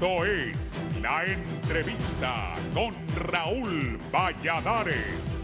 Esto es La Entrevista con Raúl Valladares.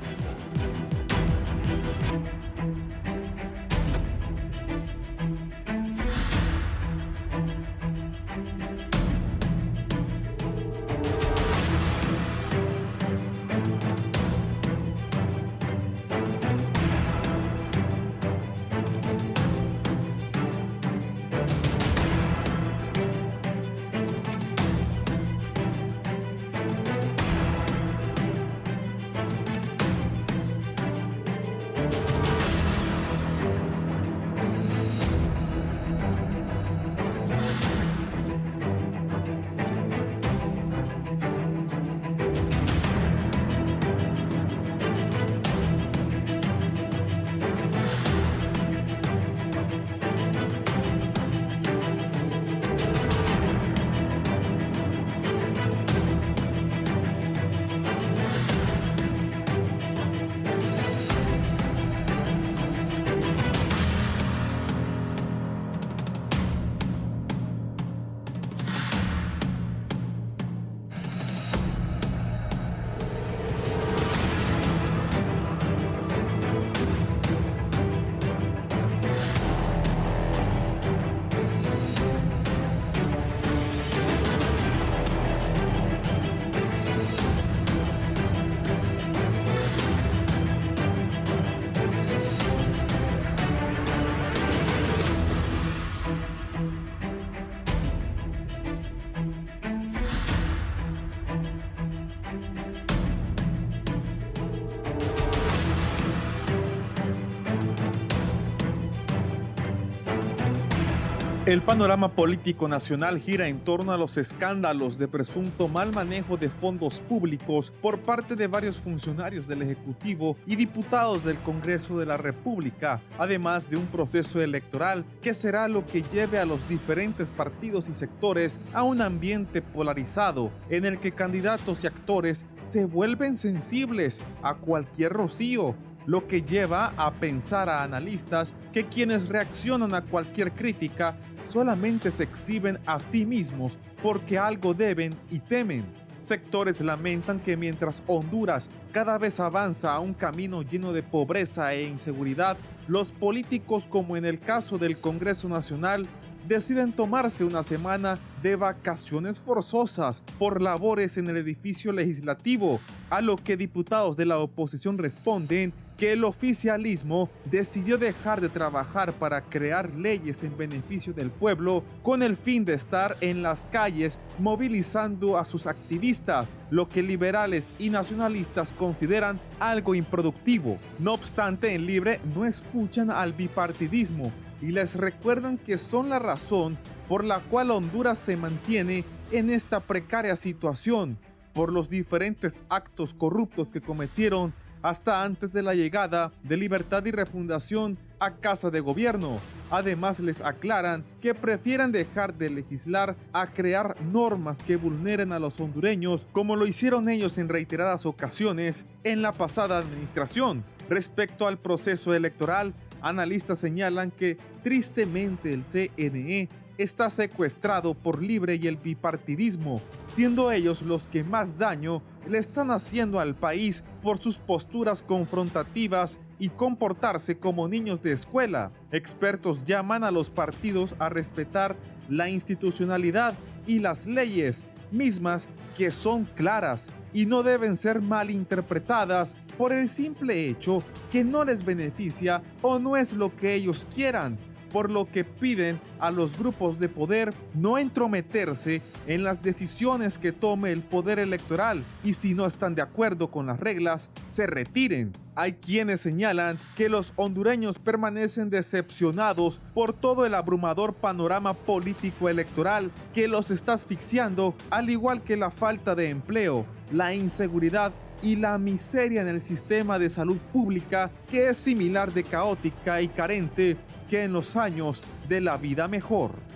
El panorama político nacional gira en torno a los escándalos de presunto mal manejo de fondos públicos por parte de varios funcionarios del Ejecutivo y diputados del Congreso de la República, además de un proceso electoral que será lo que lleve a los diferentes partidos y sectores a un ambiente polarizado en el que candidatos y actores se vuelven sensibles a cualquier rocío, lo que lleva a pensar a analistas que quienes reaccionan a cualquier crítica solamente se exhiben a sí mismos porque algo deben y temen. Sectores lamentan que mientras Honduras cada vez avanza a un camino lleno de pobreza e inseguridad, los políticos, como en el caso del Congreso Nacional, deciden tomarse una semana de vacaciones forzosas por labores en el edificio legislativo, a lo que diputados de la oposición responden que el oficialismo decidió dejar de trabajar para crear leyes en beneficio del pueblo con el fin de estar en las calles movilizando a sus activistas, lo que liberales y nacionalistas consideran algo improductivo. No obstante, en Libre no escuchan al bipartidismo y les recuerdan que son la razón por la cual Honduras se mantiene en esta precaria situación, por los diferentes actos corruptos que cometieron hasta antes de la llegada de Libertad y Refundación a Casa de Gobierno. Además, les aclaran que prefieren dejar de legislar a crear normas que vulneren a los hondureños, como lo hicieron ellos en reiteradas ocasiones en la pasada administración. Respecto al proceso electoral, analistas señalan que tristemente el CNE está secuestrado por Libre y el bipartidismo, siendo ellos los que más daño le están haciendo al país por sus posturas confrontativas y comportarse como niños de escuela. Expertos llaman a los partidos a respetar la institucionalidad y las leyes, mismas que son claras y no deben ser malinterpretadas por el simple hecho que no les beneficia o no es lo que ellos quieran, por lo que piden a los grupos de poder no entrometerse en las decisiones que tome el poder electoral y si no están de acuerdo con las reglas, se retiren. Hay quienes señalan que los hondureños permanecen decepcionados por todo el abrumador panorama político electoral que los está asfixiando, al igual que la falta de empleo, la inseguridad y la miseria en el sistema de salud pública, que es similar de caótica y carente que en los años de la vida mejor.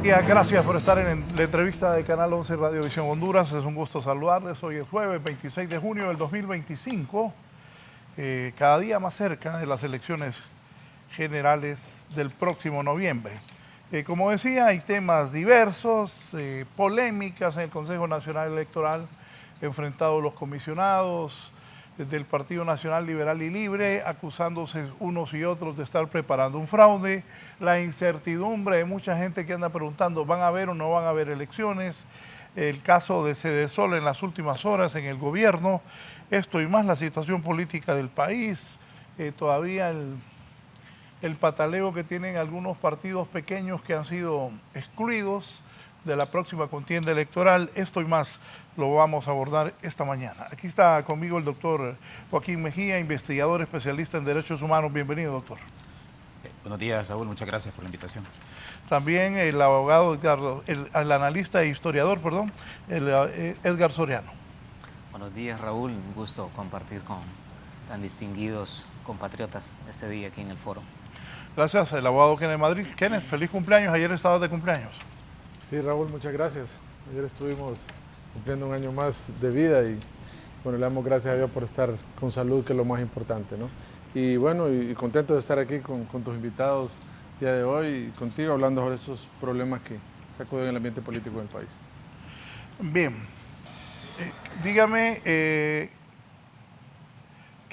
Gracias por estar en la entrevista de Canal 11 Radiovisión Honduras. Es un gusto saludarles. Hoy es jueves 26 de junio del 2025, cada día más cerca de las elecciones generales del próximo noviembre. Como decía, hay temas diversos, polémicas en el Consejo Nacional Electoral, enfrentados los comisionados del Partido Nacional Liberal y Libre, acusándose unos y otros de estar preparando un fraude, la incertidumbre de mucha gente que anda preguntando, ¿van a haber o no van a haber elecciones? El caso de Cedesol en las últimas horas en el gobierno, esto y más la situación política del país, todavía el pataleo que tienen algunos partidos pequeños que han sido excluidos de la próxima contienda electoral. Esto y más lo vamos a abordar esta mañana. Aquí está conmigo el doctor Joaquín Mejía, investigador especialista en derechos humanos. Bienvenido, doctor. Buenos días, Raúl. Muchas gracias por la invitación. También el abogado, el analista e historiador, Edgar Soriano. Buenos días, Raúl. Un gusto compartir con tan distinguidos compatriotas este día aquí en el foro. Gracias, el abogado Kenneth Madrid. Kenneth, feliz cumpleaños. Ayer estabas de cumpleaños. Sí, Raúl, muchas gracias. Ayer estuvimos cumpliendo un año más de vida y bueno, le damos gracias a Dios por estar con salud, que es lo más importante, ¿no? Y bueno, y contento de estar aquí con tus invitados el día de hoy y contigo hablando sobre estos problemas que sacuden el ambiente político del país. Bien, dígame, ¿qué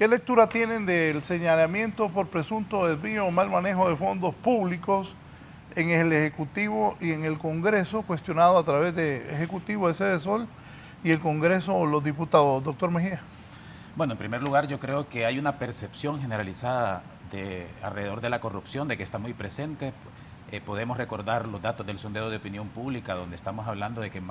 lectura tienen del señalamiento por presunto desvío o mal manejo de fondos públicos en el Ejecutivo y en el Congreso, cuestionado a través de Ejecutivo de Cedesol y el Congreso, los diputados? Doctor Mejía. Bueno, en primer lugar, yo creo que hay una percepción generalizada alrededor de la corrupción, de que está muy presente. Podemos recordar los datos del sondeo de opinión pública, donde estamos hablando de que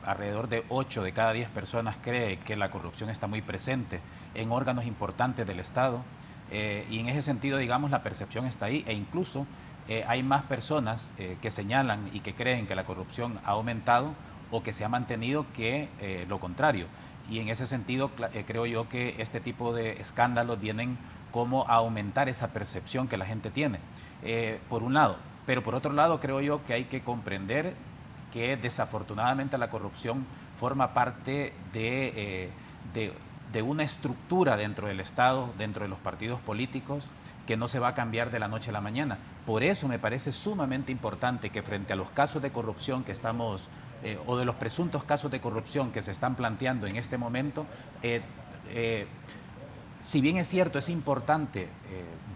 alrededor de 8 de cada 10 personas cree que la corrupción está muy presente en órganos importantes del Estado. Y en ese sentido, digamos, la percepción está ahí, e incluso hay más personas que señalan y que creen que la corrupción ha aumentado o que se ha mantenido que lo contrario. Y en ese sentido creo yo que este tipo de escándalos vienen como a aumentar esa percepción que la gente tiene, por un lado. Pero por otro lado creo yo que hay que comprender que desafortunadamente la corrupción forma parte de una estructura dentro del Estado, dentro de los partidos políticos, que no se va a cambiar de la noche a la mañana. Por eso me parece sumamente importante que frente a los casos de corrupción que estamos, o de los presuntos casos de corrupción que se están planteando en este momento, si bien es cierto, es importante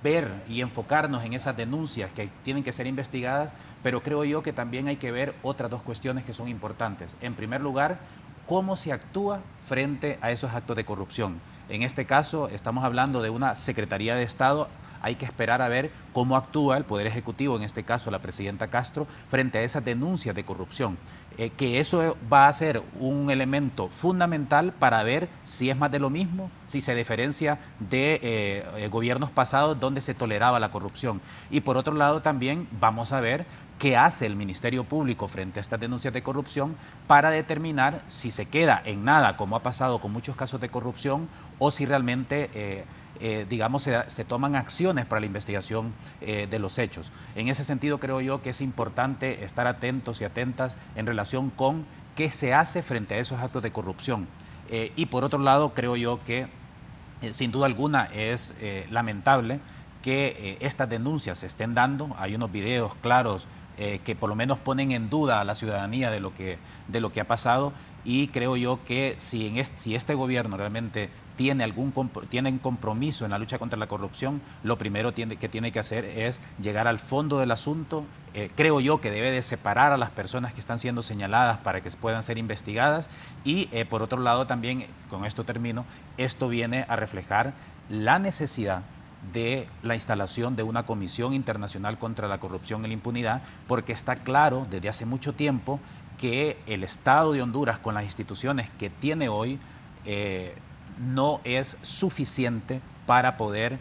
ver y enfocarnos en esas denuncias que tienen que ser investigadas, pero creo yo que también hay que ver otras dos cuestiones que son importantes. En primer lugar, cómo se actúa frente a esos actos de corrupción. En este caso, estamos hablando de una Secretaría de Estado. Hay que esperar a ver cómo actúa el Poder Ejecutivo, en este caso la presidenta Castro, frente a esas denuncias de corrupción. Que eso va a ser un elemento fundamental para ver si es más de lo mismo, si se diferencia de gobiernos pasados donde se toleraba la corrupción. Y por otro lado también vamos a ver qué hace el Ministerio Público frente a estas denuncias de corrupción para determinar si se queda en nada, como ha pasado con muchos casos de corrupción, o si realmente digamos, se toman acciones para la investigación de los hechos. En ese sentido creo yo que es importante estar atentos y atentas en relación con qué se hace frente a esos actos de corrupción. Y por otro lado creo yo que sin duda alguna es lamentable que estas denuncias se estén dando. Hay unos videos claros que por lo menos ponen en duda a la ciudadanía de lo que ha pasado, y creo yo que si este gobierno realmente tiene un compromiso en la lucha contra la corrupción, lo primero que tiene que hacer es llegar al fondo del asunto. Creo yo que debe de separar a las personas que están siendo señaladas para que puedan ser investigadas, y por otro lado también, con esto termino, esto viene a reflejar la necesidad de la instalación de una Comisión Internacional contra la Corrupción y la Impunidad, porque está claro desde hace mucho tiempo que el Estado de Honduras, con las instituciones que tiene hoy, no es suficiente para poder,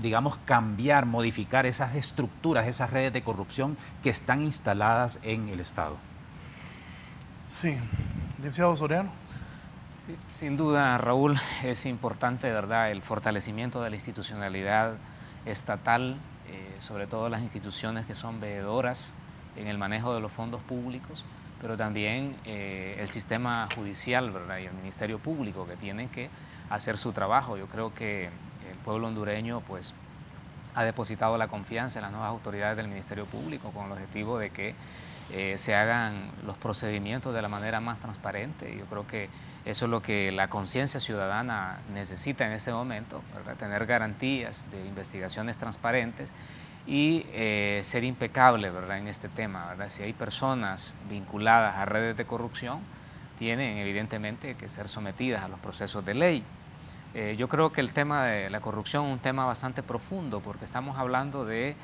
digamos, cambiar, modificar esas estructuras, esas redes de corrupción que están instaladas en el Estado. Sí, licenciado Soriano. Sí, sin duda, Raúl, es importante, de verdad, el fortalecimiento de la institucionalidad estatal, sobre todo las instituciones que son veedoras en el manejo de los fondos públicos, pero también el sistema judicial, ¿verdad? Y el Ministerio Público, que tienen que hacer su trabajo. Yo creo que el pueblo hondureño pues, ha depositado la confianza en las nuevas autoridades del Ministerio Público con el objetivo de que se hagan los procedimientos de la manera más transparente. Yo creo que eso es lo que la conciencia ciudadana necesita en este momento, ¿verdad? Tener garantías de investigaciones transparentes y ser impecable, ¿verdad? En este tema, ¿verdad? Si hay personas vinculadas a redes de corrupción, tienen evidentemente que ser sometidas a los procesos de ley. Yo creo que el tema de la corrupción es un tema bastante profundo, porque estamos hablando de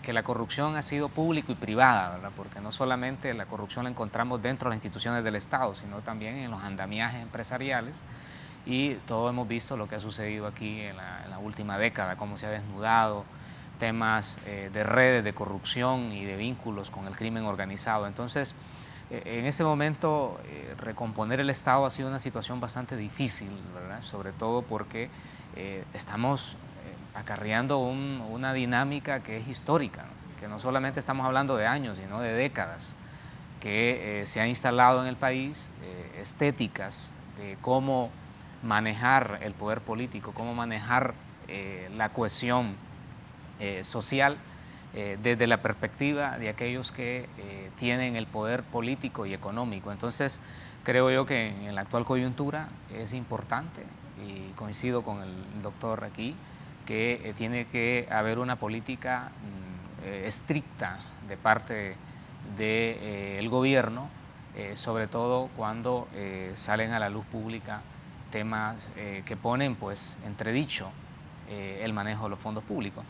que la corrupción ha sido público y privada, ¿verdad? Porque no solamente la corrupción la encontramos dentro de las instituciones del Estado, sino también en los andamiajes empresariales, y todos hemos visto lo que ha sucedido aquí en la última década, cómo se ha desnudado temas de redes de corrupción y de vínculos con el crimen organizado. Entonces, en ese momento, recomponer el Estado ha sido una situación bastante difícil, ¿verdad? Sobre todo porque estamos acarreando una dinámica que es histórica, ¿no? Que no solamente estamos hablando de años, sino de décadas, que se han instalado en el país estéticas de cómo manejar el poder político, cómo manejar la cohesión social desde la perspectiva de aquellos que tienen el poder político y económico. Entonces, creo yo que en la actual coyuntura es importante, y coincido con el doctor aquí, que tiene que haber una política estricta de parte del gobierno, sobre todo cuando salen a la luz pública temas que ponen pues entredicho el manejo de los fondos públicos.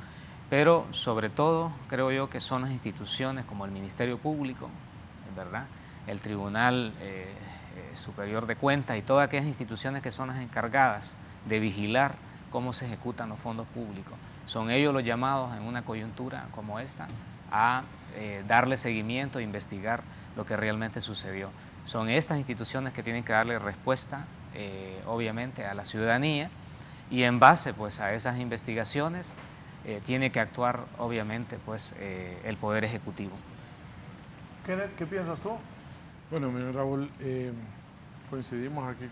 Pero sobre todo creo yo que son las instituciones como el Ministerio Público, ¿verdad? El Tribunal Superior de Cuentas y todas aquellas instituciones que son las encargadas de vigilar cómo se ejecutan los fondos públicos. Son ellos los llamados en una coyuntura como esta a darle seguimiento e investigar lo que realmente sucedió. Son estas instituciones que tienen que darle respuesta, obviamente, a la ciudadanía, y en base pues, a esas investigaciones tiene que actuar, obviamente, pues, el Poder Ejecutivo. Kenneth, ¿qué piensas tú? Bueno, mira, Raúl, coincidimos aquí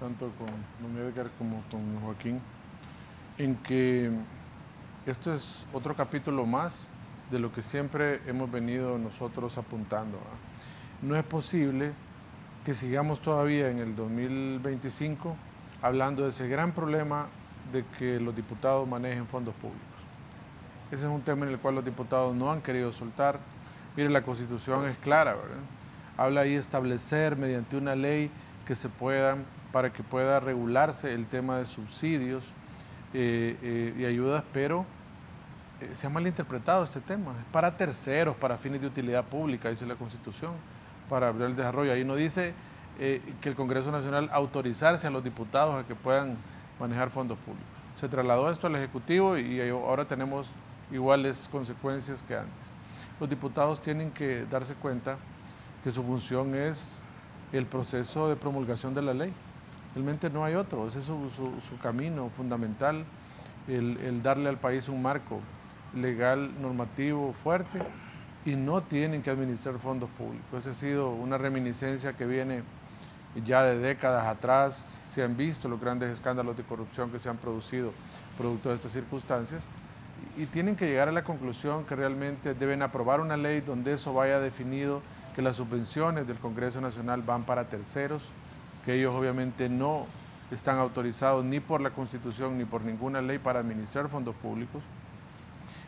tanto con don Edgar como con Joaquín, en que esto es otro capítulo más de lo que siempre hemos venido nosotros apuntando, ¿verdad? No es posible que sigamos todavía en el 2025 hablando de ese gran problema de que los diputados manejen fondos públicos. Ese es un tema en el cual los diputados no han querido soltar. Mire, la Constitución es clara, ¿verdad? Habla ahí de establecer mediante una ley para que pueda regularse el tema de subsidios y ayudas, pero se ha malinterpretado este tema. Es para terceros, para fines de utilidad pública, dice la Constitución, para abrir el desarrollo. Ahí no dice que el Congreso Nacional autorizarse a los diputados a que puedan manejar fondos públicos. Se trasladó esto al Ejecutivo y ahora tenemos iguales consecuencias que antes. Los diputados tienen que darse cuenta que su función es el proceso de promulgación de la ley. Realmente no hay otro, ese es su camino fundamental, el darle al país un marco legal, normativo, fuerte, y no tienen que administrar fondos públicos. Esa ha sido una reminiscencia que viene ya de décadas atrás. Se han visto los grandes escándalos de corrupción que se han producido producto de estas circunstancias, y tienen que llegar a la conclusión que realmente deben aprobar una ley donde eso vaya definido, que las subvenciones del Congreso Nacional van para terceros, que ellos obviamente no están autorizados ni por la Constitución ni por ninguna ley para administrar fondos públicos,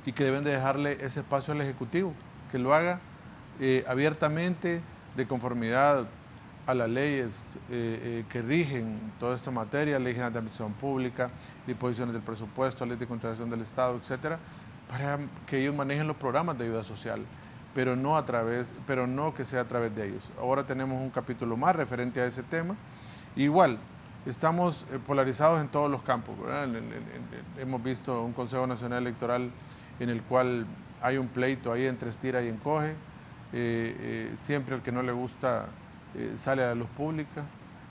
y que deben de dejarle ese espacio al Ejecutivo, que lo haga abiertamente, de conformidad a las leyes que rigen toda esta materia, ley general de administración pública, disposiciones del presupuesto, ley de contratación del Estado, etcétera, para que ellos manejen los programas de ayuda social, pero no que sea a través de ellos. Ahora tenemos un capítulo más referente a ese tema. Igual, estamos polarizados en todos los campos, ¿verdad? Hemos visto un Consejo Nacional Electoral en el cual hay un pleito ahí entre estira y encoge. Siempre el que no le gusta sale a la luz pública.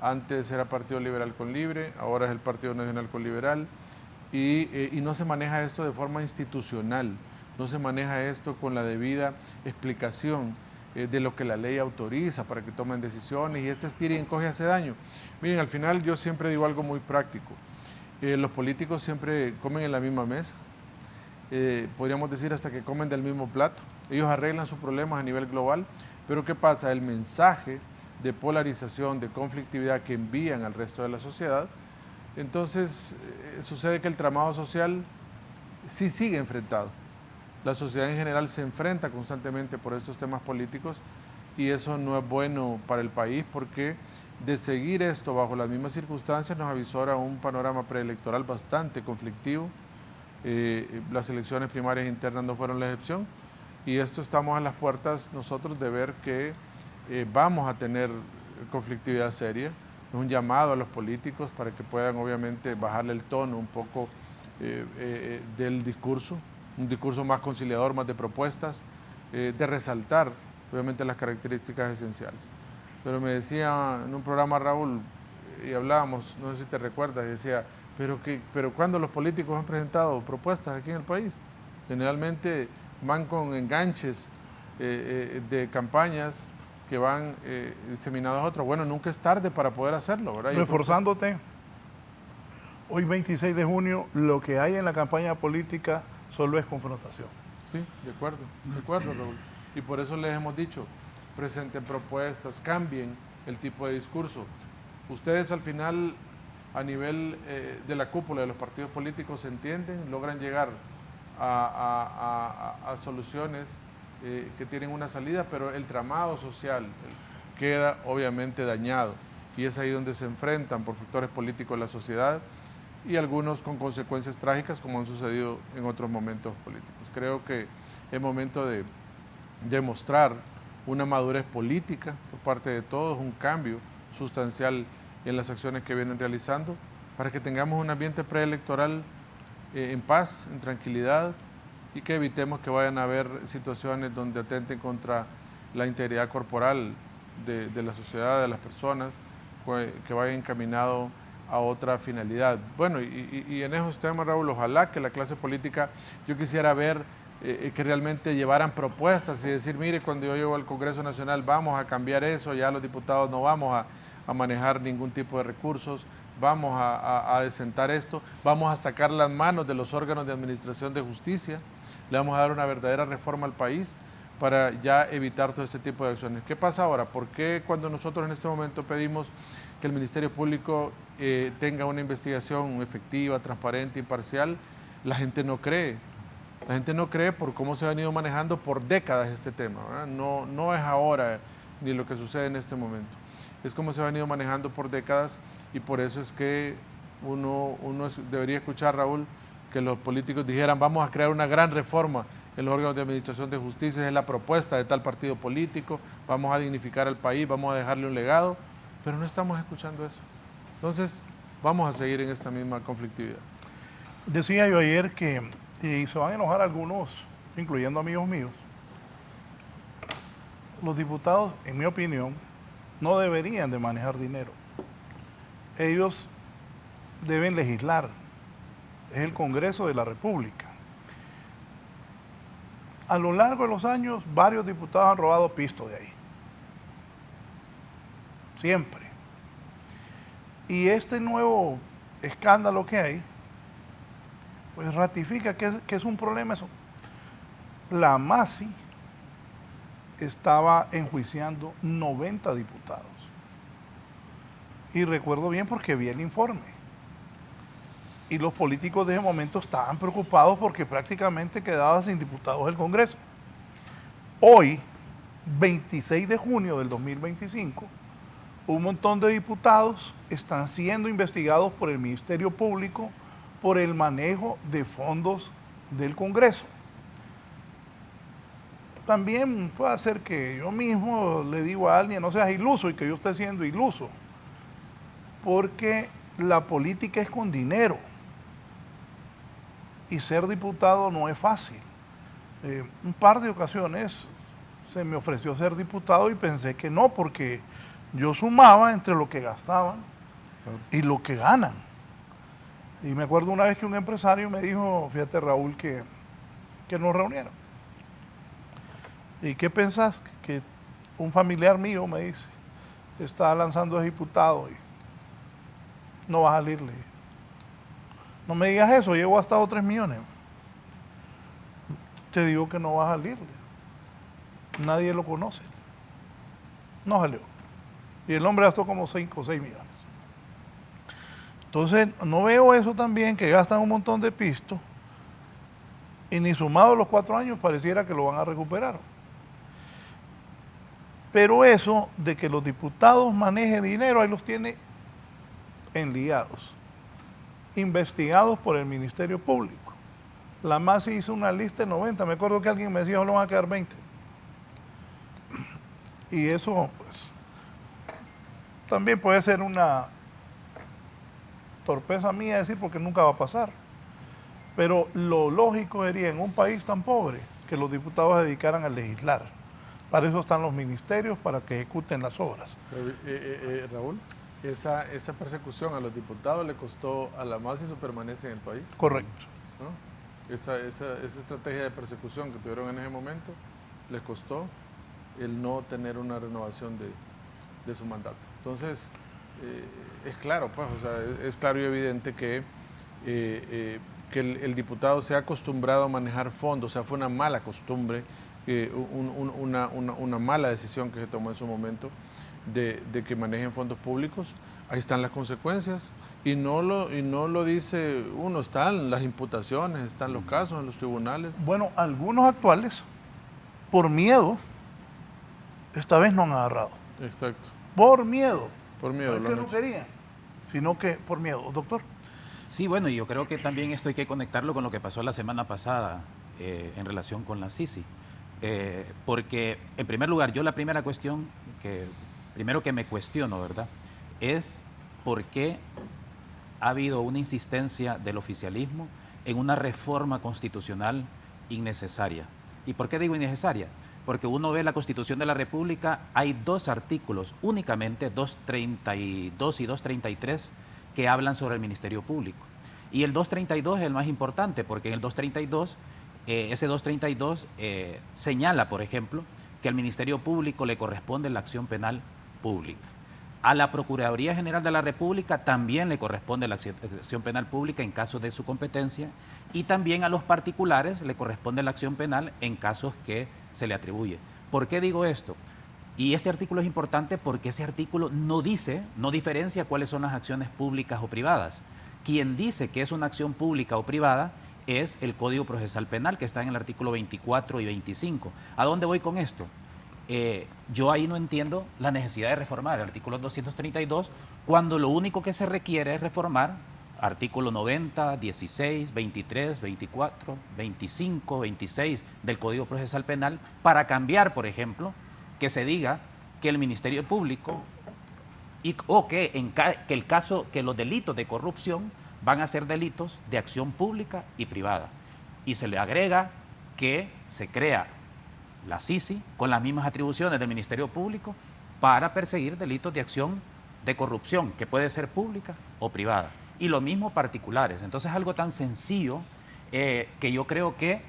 Antes era Partido Liberal con Libre, ahora es el Partido Nacional con Liberal, y no se maneja esto de forma institucional. no se maneja esto con la debida explicación de lo que la ley autoriza para que tomen decisiones, y este estira y encoge hace daño. Miren, al final yo siempre digo algo muy práctico. Los políticos siempre comen en la misma mesa, podríamos decir hasta que comen del mismo plato. Ellos arreglan sus problemas a nivel global, pero ¿qué pasa? El mensaje de polarización, de conflictividad que envían al resto de la sociedad, entonces sucede que el tramado social sí sigue enfrentado. La sociedad en general se enfrenta constantemente por estos temas políticos, y eso no es bueno para el país, porque de seguir esto bajo las mismas circunstancias nos avisora un panorama preelectoral bastante conflictivo. Las elecciones primarias internas no fueron la excepción, y esto estamos a las puertas nosotros de ver que vamos a tener conflictividad seria. Es un llamado a los políticos para que puedan obviamente bajarle el tono un poco del discurso, un discurso más conciliador, más de propuestas, de resaltar obviamente las características esenciales. Pero me decía en un programa, Raúl, y hablábamos, no sé si te recuerdas, y decía, pero ¿cuándo los políticos han presentado propuestas aquí en el país? Generalmente van con enganches de campañas que van diseminados a otros. Bueno, nunca es tarde para poder hacerlo, ¿verdad? Reforzándote, hoy 26 de junio, lo que hay en la campaña política solo es confrontación. Sí, de acuerdo, Raúl. Y por eso les hemos dicho, presenten propuestas, cambien el tipo de discurso. Ustedes al final, a nivel de la cúpula de los partidos políticos, se entienden, logran llegar a soluciones que tienen una salida, pero el tramado social queda obviamente dañado, y es ahí donde se enfrentan por factores políticos la sociedad, y algunos con consecuencias trágicas, como han sucedido en otros momentos políticos. Creo que es momento de demostrar una madurez política por parte de todos, un cambio sustancial en las acciones que vienen realizando, para que tengamos un ambiente preelectoral en paz, en tranquilidad, y que evitemos que vayan a haber situaciones donde atenten contra la integridad corporal de la sociedad, de las personas, que vayan encaminado a otra finalidad. Bueno, y en esos temas, Raúl, ojalá que la clase política, yo quisiera ver que realmente llevaran propuestas y decir, mire, cuando yo llego al Congreso Nacional vamos a cambiar eso, ya los diputados no vamos a manejar ningún tipo de recursos, vamos a desentar esto, vamos a sacar las manos de los órganos de administración de justicia, le vamos a dar una verdadera reforma al país para ya evitar todo este tipo de acciones. ¿Qué pasa ahora? ¿Por qué cuando nosotros en este momento pedimos que el Ministerio Público tenga una investigación efectiva, transparente, imparcial, la gente no cree? La gente no cree por cómo se ha venido manejando por décadas este tema, ¿verdad? No es ahora ni lo que sucede en este momento. Es como se ha venido manejando por décadas, y por eso es que uno debería escuchar, Raúl, que los políticos dijeran, vamos a crear una gran reforma en los órganos de administración de justicia, es la propuesta de tal partido político, vamos a dignificar al país, vamos a dejarle un legado, pero no estamos escuchando eso. Entonces, vamos a seguir en esta misma conflictividad. Decía yo ayer que, y se van a enojar algunos, incluyendo amigos míos, los diputados, en mi opinión, no deberían de manejar dinero. Ellos deben legislar. Es el Congreso de la República. A lo largo de los años, varios diputados han robado pisto de ahí. Siempre. Y este nuevo escándalo que hay, pues ratifica que es un problema eso. La MASI estaba enjuiciando 90 diputados. Y recuerdo bien porque vi el informe. Y los políticos de ese momento estaban preocupados porque prácticamente quedaba sin diputados el Congreso. Hoy, 26 de junio del 2025, un montón de diputados están siendo investigados por el Ministerio Público por el manejo de fondos del Congreso. También puede ser que yo mismo le digo a alguien, no seas iluso, y que yo esté siendo iluso, porque la política es con dinero. Y ser diputado no es fácil. Un par de ocasiones se me ofreció ser diputado y pensé que no, porque yo sumaba entre lo que gastaban y lo que ganan. Y me acuerdo una vez que un empresario me dijo, fíjate Raúl, que que nos reunieron. ¿Y qué pensás? Que un familiar mío me dice, está lanzando de diputado y no va a salirle. No me digas eso, llevo hasta 3 millones. Te digo que no va a salirle. Nadie lo conoce. No salió. Y el hombre gastó como 5 o 6 millones. Entonces, no veo eso también, que gastan un montón de pisto y ni sumados los 4 años pareciera que lo van a recuperar. Pero eso de que los diputados manejen dinero, ahí los tiene enliados, investigados por el Ministerio Público. La MASI hizo una lista de 90, me acuerdo que alguien me decía, solo van a quedar 20. Y eso, pues, también puede ser una torpeza mía decir porque nunca va a pasar. Pero lo lógico sería en un país tan pobre que los diputados se dedicaran a legislar. Para eso están los ministerios, para que ejecuten las obras. Raúl, esa persecución a los diputados le costó a la MASI su permanencia en el país. Correcto. ¿No? Esa estrategia de persecución que tuvieron en ese momento les costó el no tener una renovación de su mandato. Entonces, es claro, pues, o sea, es claro y evidente que el diputado se ha acostumbrado a manejar fondos, o sea, fue una mala costumbre, una mala decisión que se tomó en su momento de que manejen fondos públicos. Ahí están las consecuencias y no lo dice uno, están las imputaciones, están los casos en los tribunales. Bueno, algunos actuales, por miedo, esta vez no han agarrado. Exacto. Por miedo. Por miedo. No es que no querían, sino que por miedo. Doctor. Sí, bueno, y yo creo que también esto hay que conectarlo con lo que pasó la semana pasada en relación con la Sisi. Porque, en primer lugar, yo la primera cuestión, primero que me cuestiono, ¿verdad?, es por qué ha habido una insistencia del oficialismo en una reforma constitucional innecesaria. ¿Y por qué digo innecesaria? Porque uno ve la Constitución de la República, hay 2 artículos, únicamente 232 y 233, que hablan sobre el Ministerio Público. Y el 232 es el más importante, porque en el 232, ese 232 señala, por ejemplo, que al Ministerio Público le corresponde la acción penal pública. A la Procuraduría General de la República también le corresponde la acción penal pública en caso de su competencia, y también a los particulares le corresponde la acción penal en casos que se le atribuye. ¿Por qué digo esto? Y este artículo es importante porque ese artículo no diferencia cuáles son las acciones públicas o privadas. Quien dice que es una acción pública o privada es el Código Procesal Penal, que está en el artículo 24 y 25. ¿A dónde voy con esto? Yo ahí no entiendo la necesidad de reformar el artículo 232 cuando lo único que se requiere es reformar artículo 90, 16, 23, 24, 25, 26 del Código Procesal Penal para cambiar, por ejemplo, que se diga que el Ministerio Público o que los delitos de corrupción van a ser delitos de acción pública y privada. Y se le agrega que se crea la Sisi con las mismas atribuciones del Ministerio Público para perseguir delitos de acción de corrupción, que puede ser pública o privada. Y lo mismo particulares. Entonces es algo tan sencillo que yo creo que,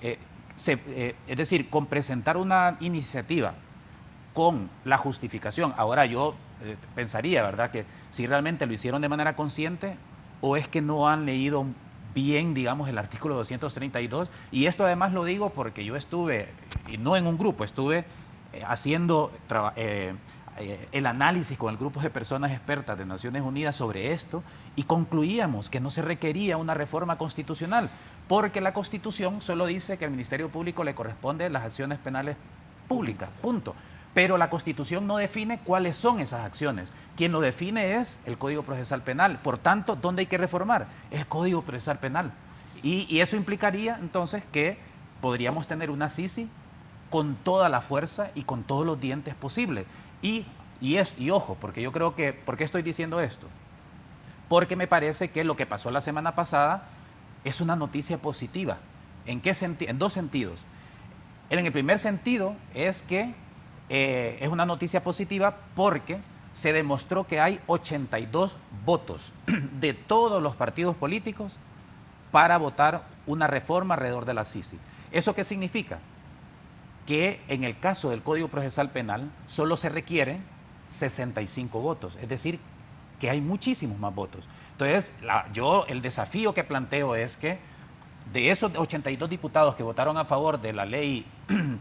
es decir, con presentar una iniciativa con la justificación, ahora yo pensaría, ¿verdad?, que si realmente lo hicieron de manera consciente o es que no han leído bien, digamos, el artículo 232, y esto además lo digo porque yo estuve, y no en un grupo, estuve haciendo el análisis con el grupo de personas expertas de Naciones Unidas sobre esto, y concluíamos que no se requería una reforma constitucional, porque la Constitución solo dice que al Ministerio Público le corresponden las acciones penales públicas, punto. Pero la Constitución no define cuáles son esas acciones. Quien lo define es el Código Procesal Penal. Por tanto, ¿dónde hay que reformar? El Código Procesal Penal. Y eso implicaría entonces que podríamos tener una Sisi con toda la fuerza y con todos los dientes posibles. Y ojo, porque yo creo que, ¿por qué estoy diciendo esto? Porque me parece que lo que pasó la semana pasada es una noticia positiva. ¿En qué sentido? En 2 sentidos. En el primer sentido es que es una noticia positiva porque se demostró que hay 82 votos de todos los partidos políticos para votar una reforma alrededor de la CICI. ¿Eso qué significa? Que en el caso del Código Procesal Penal solo se requieren 65 votos, es decir, que hay muchísimos más votos. Entonces, el desafío que planteo es que de esos 82 diputados que votaron a favor de la ley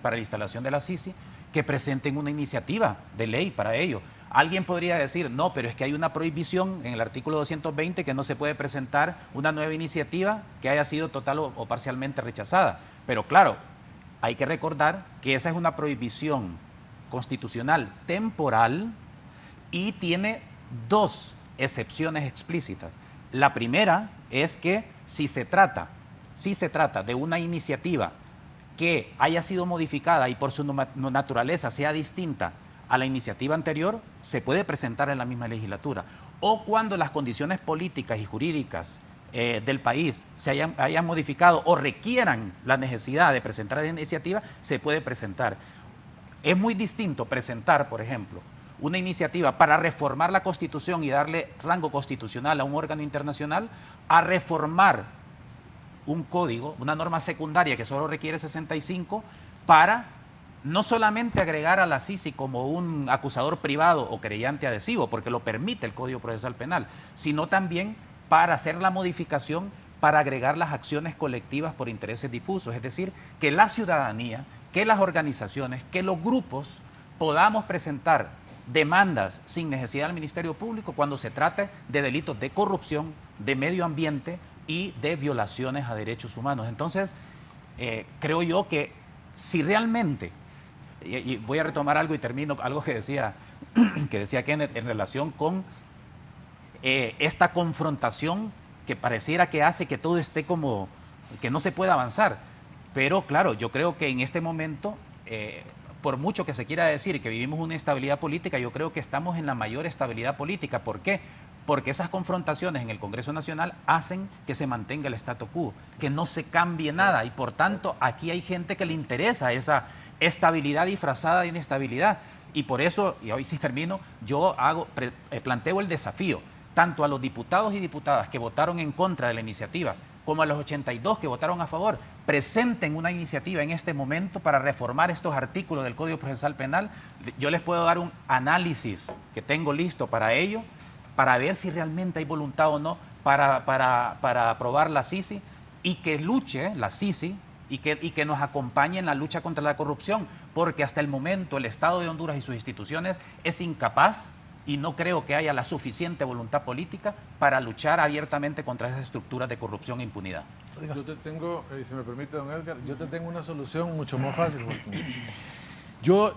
para la instalación de la CICI, que presenten una iniciativa de ley para ello. Alguien podría decir, no, pero es que hay una prohibición en el artículo 220 que no se puede presentar una nueva iniciativa que haya sido total o parcialmente rechazada. Pero claro, hay que recordar que esa es una prohibición constitucional temporal y tiene dos excepciones explícitas. La primera es que si se trata de una iniciativa que haya sido modificada y por su naturaleza sea distinta a la iniciativa anterior, se puede presentar en la misma legislatura. O cuando las condiciones políticas y jurídicas del país se hayan modificado o requieran la necesidad de presentar la iniciativa, se puede presentar. Es muy distinto presentar, por ejemplo, una iniciativa para reformar la Constitución y darle rango constitucional a un órgano internacional, a reformar un código, una norma secundaria que solo requiere 65, para no solamente agregar a la CICI como un acusador privado o querellante adhesivo, porque lo permite el Código Procesal Penal, sino también para hacer la modificación para agregar las acciones colectivas por intereses difusos, es decir, que la ciudadanía, que las organizaciones, que los grupos podamos presentar demandas sin necesidad del Ministerio Público cuando se trate de delitos de corrupción, de medio ambiente y de violaciones a derechos humanos. Entonces, creo yo que si realmente, y voy a retomar algo y termino, algo que decía Kenneth en relación con esta confrontación que pareciera que hace que todo esté como, que no se pueda avanzar. Pero claro, yo creo que en este momento, por mucho que se quiera decir que vivimos una inestabilidad política, yo creo que estamos en la mayor estabilidad política. ¿Por qué? Porque esas confrontaciones en el Congreso Nacional hacen que se mantenga el statu quo, que no se cambie nada, y por tanto aquí hay gente que le interesa esa estabilidad disfrazada de inestabilidad, y por eso, y hoy sí termino, yo planteo el desafío tanto a los diputados y diputadas que votaron en contra de la iniciativa como a los 82 que votaron a favor. Presenten una iniciativa en este momento para reformar estos artículos del Código Procesal Penal. Yo les puedo dar un análisis que tengo listo para ello, para ver si realmente hay voluntad o no para aprobar la CICI, y que luche la CICI y que nos acompañe en la lucha contra la corrupción, porque hasta el momento el Estado de Honduras y sus instituciones es incapaz, y no creo que haya la suficiente voluntad política para luchar abiertamente contra esas estructuras de corrupción e impunidad. Yo te tengo, si me permite, don Edgar, yo te tengo una solución mucho más fácil. Yo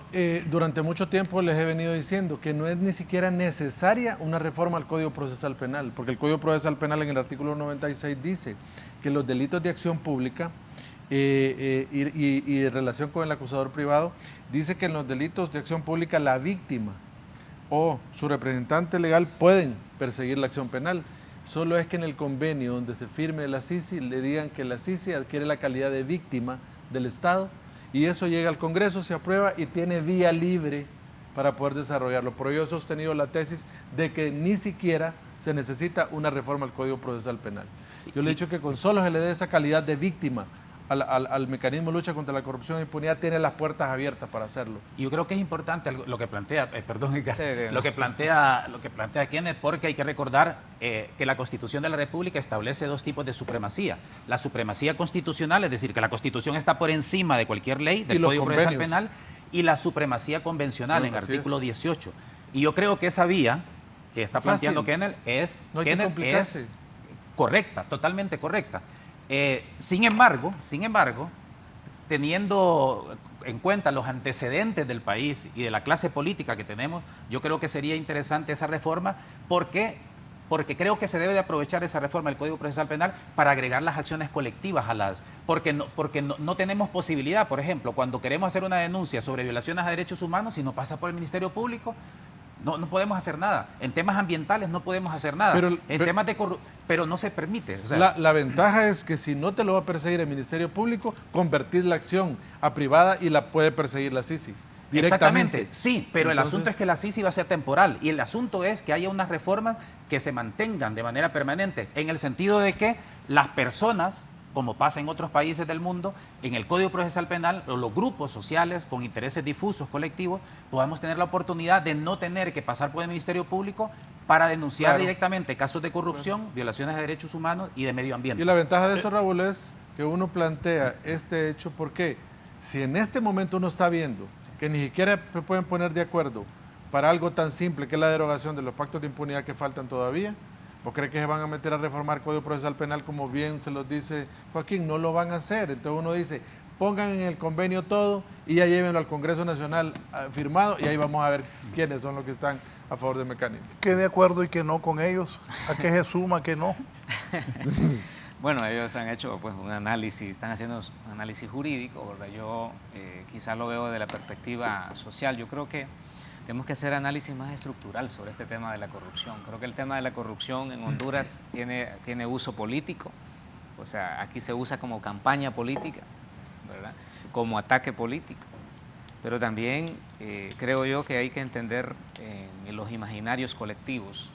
durante mucho tiempo les he venido diciendo que no es ni siquiera necesaria una reforma al Código Procesal Penal, porque el Código Procesal Penal en el artículo 96 dice que los delitos de acción pública y en relación con el acusador privado, dice que en los delitos de acción pública la víctima o su representante legal pueden perseguir la acción penal. Solo es que en el convenio donde se firme la CICI le digan que la CICI adquiere la calidad de víctima del Estado, y eso llega al Congreso, se aprueba y tiene vía libre para poder desarrollarlo. Por ello he sostenido la tesis de que ni siquiera se necesita una reforma al Código Procesal Penal. Yo le he dicho que con solo se le dé esa calidad de víctima al mecanismo de lucha contra la corrupción e impunidad, tiene las puertas abiertas para hacerlo. Y yo creo que es importante lo que plantea, lo que plantea Kenneth, porque hay que recordar que la Constitución de la República establece dos tipos de supremacía. La supremacía constitucional, es decir, que la Constitución está por encima de cualquier ley, del Código Procesal Penal, y la supremacía convencional en artículo 18. Y yo creo que esa vía que está planteando Kenneth es correcta, totalmente correcta. Sin embargo, teniendo en cuenta los antecedentes del país y de la clase política que tenemos, yo creo que sería interesante esa reforma, porque creo que se debe de aprovechar esa reforma del Código Procesal Penal para agregar las acciones colectivas a las... Porque no tenemos posibilidad, por ejemplo, cuando queremos hacer una denuncia sobre violaciones a derechos humanos, si no pasa por el Ministerio Público, no podemos hacer nada. En temas ambientales no podemos hacer nada. Temas de corrupción, pero no se permite. O sea, la ventaja es que si no te lo va a perseguir el Ministerio Público, convertir la acción a privada y la puede perseguir la CICI directamente. Exactamente, sí, pero entonces, el asunto es que la CICI va a ser temporal, y el asunto es que haya unas reformas que se mantengan de manera permanente, en el sentido de que las personas como pasa en otros países del mundo, en el Código Procesal Penal, los grupos sociales con intereses difusos, colectivos, podamos tener la oportunidad de no tener que pasar por el Ministerio Público para denunciar directamente casos de corrupción, violaciones de derechos humanos y de medio ambiente. Y la ventaja de eso, Raúl, es que uno plantea este hecho porque si en este momento uno está viendo que ni siquiera se pueden poner de acuerdo para algo tan simple que es la derogación de los pactos de impunidad que faltan todavía, ¿o cree que se van a meter a reformar el Código Procesal Penal como bien se los dice Joaquín? No lo van a hacer. Entonces uno dice, pongan en el convenio todo y ya llévenlo al Congreso Nacional firmado y ahí vamos a ver quiénes son los que están a favor del mecanismo. ¿Qué de acuerdo y qué no con ellos? ¿A qué se suma, a qué no? Bueno, ellos han hecho pues un análisis, están haciendo un análisis jurídico, ¿verdad? Yo quizás lo veo de la perspectiva social. Yo creo que tenemos que hacer análisis más estructural sobre este tema de la corrupción. Creo que el tema de la corrupción en Honduras tiene uso político, o sea, aquí se usa como campaña política, ¿verdad? Como ataque político. Pero también creo yo que hay que entender en los imaginarios colectivos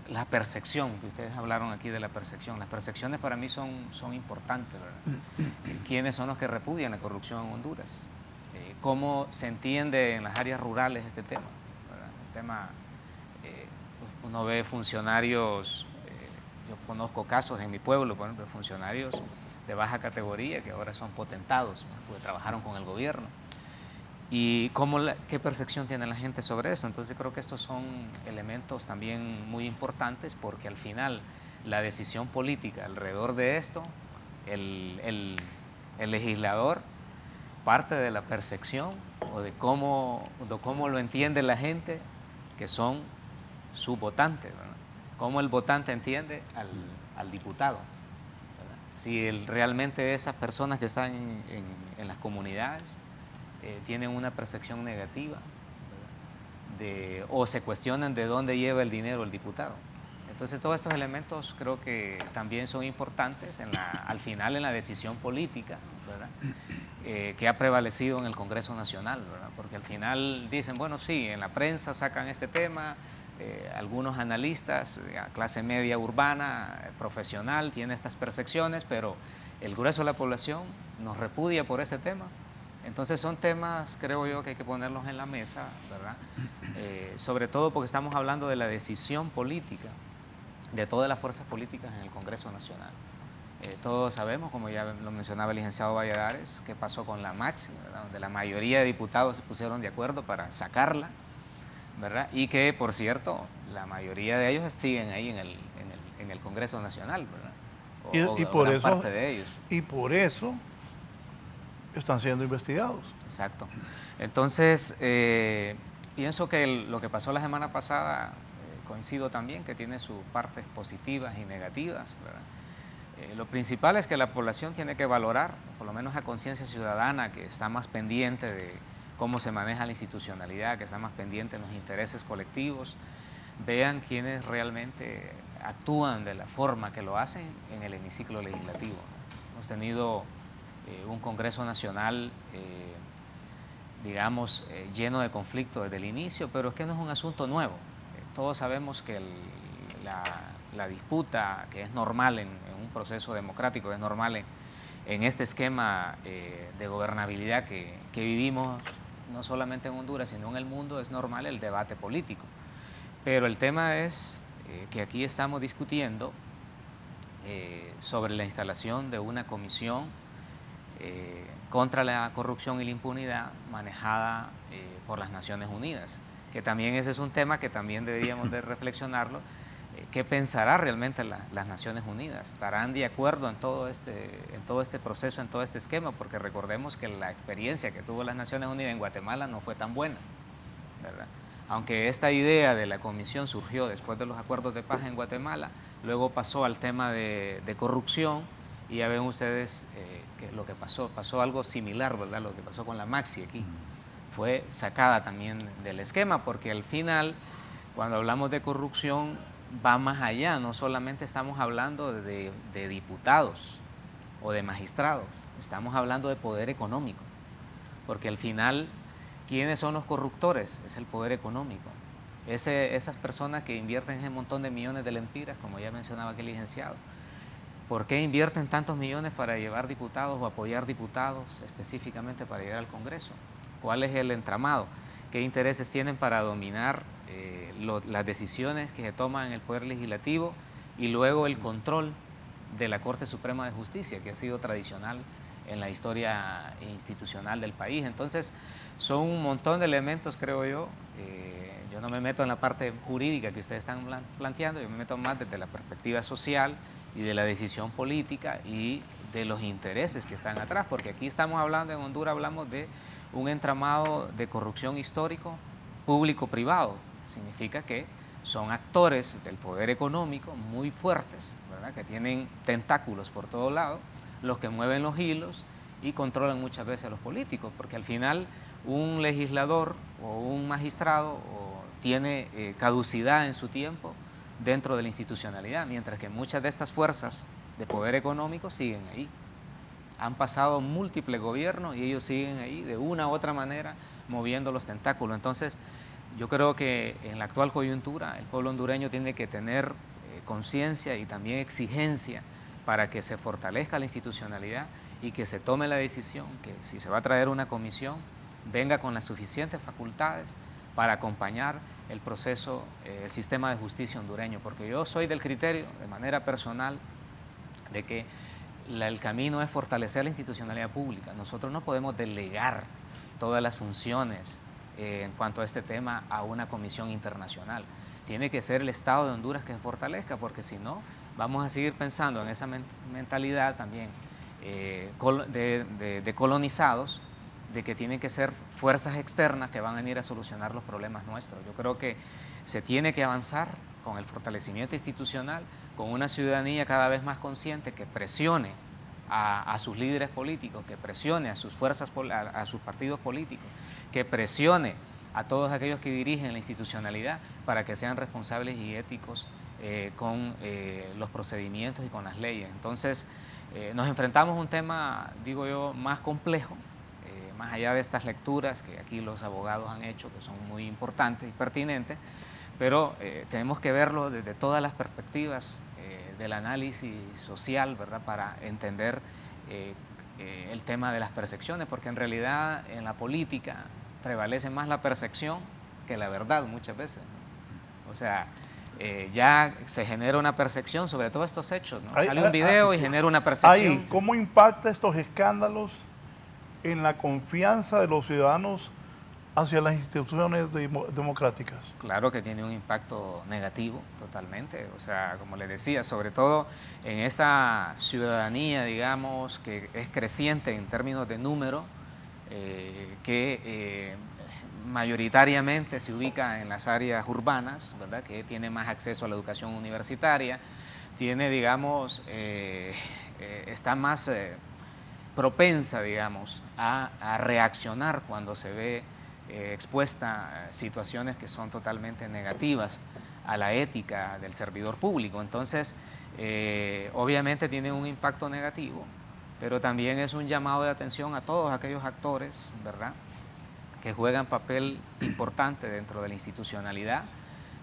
la percepción, que ustedes hablaron aquí de la percepción. Las percepciones para mí son importantes, ¿verdad? ¿Quiénes son los que repudian la corrupción en Honduras? ¿Cómo se entiende en las áreas rurales este tema, ¿verdad? El tema, uno ve funcionarios, yo conozco casos en mi pueblo, por ejemplo, funcionarios de baja categoría que ahora son potentados, ¿no? Porque trabajaron con el gobierno. ¿Y qué percepción tiene la gente sobre eso? Entonces creo que estos son elementos también muy importantes porque al final la decisión política alrededor de esto, el legislador parte de la percepción o de cómo lo entiende la gente que son sus votantes, ¿verdad? Cómo el votante entiende al diputado, ¿verdad? Si realmente esas personas que están en las comunidades tienen una percepción negativa, ¿verdad? O se cuestionan de dónde lleva el dinero el diputado. Entonces todos estos elementos creo que también son importantes al final en la decisión política, ¿verdad? Que ha prevalecido en el Congreso Nacional, ¿verdad? Porque al final dicen, bueno, sí, en la prensa sacan este tema, algunos analistas, clase media urbana, profesional, tiene estas percepciones, pero el grueso de la población nos repudia por ese tema. Entonces son temas, creo yo, que hay que ponerlos en la mesa, ¿verdad? Sobre todo porque estamos hablando de la decisión política de todas las fuerzas políticas en el Congreso Nacional. Todos sabemos, como ya lo mencionaba el licenciado Valladares, qué pasó con la Maxi, ¿verdad? Donde la mayoría de diputados se pusieron de acuerdo para sacarla, ¿verdad? Y que, por cierto, la mayoría de ellos siguen ahí en el Congreso Nacional, ¿verdad? Y por eso, parte de ellos. Y por eso están siendo investigados. Exacto. Entonces, pienso que lo que pasó la semana pasada, coincido también que tiene sus partes positivas y negativas, ¿verdad? Lo principal es que la población tiene que valorar, por lo menos a conciencia ciudadana, que está más pendiente de cómo se maneja la institucionalidad, que está más pendiente en los intereses colectivos, vean quiénes realmente actúan de la forma que lo hacen en el hemiciclo legislativo. Hemos tenido un Congreso Nacional, digamos, lleno de conflictos desde el inicio, pero es que no es un asunto nuevo. Todos sabemos que la disputa, que es normal en un proceso democrático, es normal en este esquema de gobernabilidad que vivimos, no solamente en Honduras, sino en el mundo, es normal el debate político. Pero el tema es que aquí estamos discutiendo sobre la instalación de una comisión contra la corrupción y la impunidad manejada por las Naciones Unidas, que también ese es un tema que también deberíamos de reflexionarlo. ¿Qué pensará realmente las Naciones Unidas? ¿Estarán de acuerdo en todo este proceso, en todo este esquema? Porque recordemos que la experiencia que tuvo las Naciones Unidas en Guatemala no fue tan buena, ¿verdad? Aunque esta idea de la comisión surgió después de los acuerdos de paz en Guatemala, luego pasó al tema de corrupción y ya ven ustedes que lo que pasó algo similar, ¿verdad? Lo que pasó con la Maxi aquí. Fue sacada también del esquema porque al final, cuando hablamos de corrupción, va más allá, no solamente estamos hablando de diputados o de magistrados, estamos hablando de poder económico, porque al final, ¿quiénes son los corruptores? Es el poder económico. Esas personas que invierten ese montón de millones de lempiras, como ya mencionaba aquí el licenciado, ¿Por qué invierten tantos millones para llevar diputados o apoyar diputados específicamente para llegar al Congreso? ¿Cuál es el entramado? ¿Qué intereses tienen para dominar las decisiones que se toman en el Poder Legislativo y luego el control de la Corte Suprema de Justicia, que ha sido tradicional en la historia institucional del país? Entonces, son un montón de elementos, creo yo. Yo no me meto en la parte jurídica que ustedes están planteando, yo me meto más desde la perspectiva social y de la decisión política y de los intereses que están atrás, porque aquí estamos hablando, en Honduras hablamos de un entramado de corrupción histórico público-privado. Significa que son actores del poder económico muy fuertes, ¿verdad?, que tienen tentáculos por todos lados, los que mueven los hilos y controlan muchas veces a los políticos, porque al final un legislador o un magistrado tiene caducidad en su tiempo dentro de la institucionalidad, mientras que muchas de estas fuerzas de poder económico siguen ahí. Han pasado múltiples gobiernos y ellos siguen ahí de una u otra manera moviendo los tentáculos. Entonces, yo creo que en la actual coyuntura el pueblo hondureño tiene que tener conciencia y también exigencia para que se fortalezca la institucionalidad y que se tome la decisión que si se va a traer una comisión, venga con las suficientes facultades para acompañar el proceso, el sistema de justicia hondureño, porque yo soy del criterio, de manera personal, de que el camino es fortalecer la institucionalidad pública. Nosotros no podemos delegar todas las funciones en cuanto a este tema a una comisión internacional. Tiene que ser el Estado de Honduras que se fortalezca, porque si no, vamos a seguir pensando en esa mentalidad también de colonizados, de que tienen que ser fuerzas externas que van a venir a solucionar los problemas nuestros. Yo creo que se tiene que avanzar con el fortalecimiento institucional, con una ciudadanía cada vez más consciente que presione a sus líderes políticos, que presione a sus fuerzas, a sus partidos políticos, que presione a todos aquellos que dirigen la institucionalidad para que sean responsables y éticos con los procedimientos y con las leyes. Entonces, nos enfrentamos a un tema, digo yo, más complejo, más allá de estas lecturas que aquí los abogados han hecho, que son muy importantes y pertinentes, pero tenemos que verlo desde todas las perspectivas del análisis social, ¿verdad?, para entender el tema de las percepciones, porque en realidad en la política prevalece más la percepción que la verdad muchas veces, ¿no? O sea, ya se genera una percepción sobre todos estos hechos, ¿no? Sale un video y genera una percepción. ¿Cómo impacta estos escándalos en la confianza de los ciudadanos hacia las instituciones democráticas? Claro que tiene un impacto negativo, totalmente. O sea, como les decía, sobre todo en esta ciudadanía, digamos, que es creciente en términos de número, que mayoritariamente se ubica en las áreas urbanas, ¿verdad?, que tiene más acceso a la educación universitaria, tiene, digamos, está más propensa, digamos, a reaccionar cuando se ve expuesta a situaciones que son totalmente negativas a la ética del servidor público. Entonces, obviamente tiene un impacto negativo, pero también es un llamado de atención a todos aquellos actores, ¿verdad?, que juegan papel importante dentro de la institucionalidad,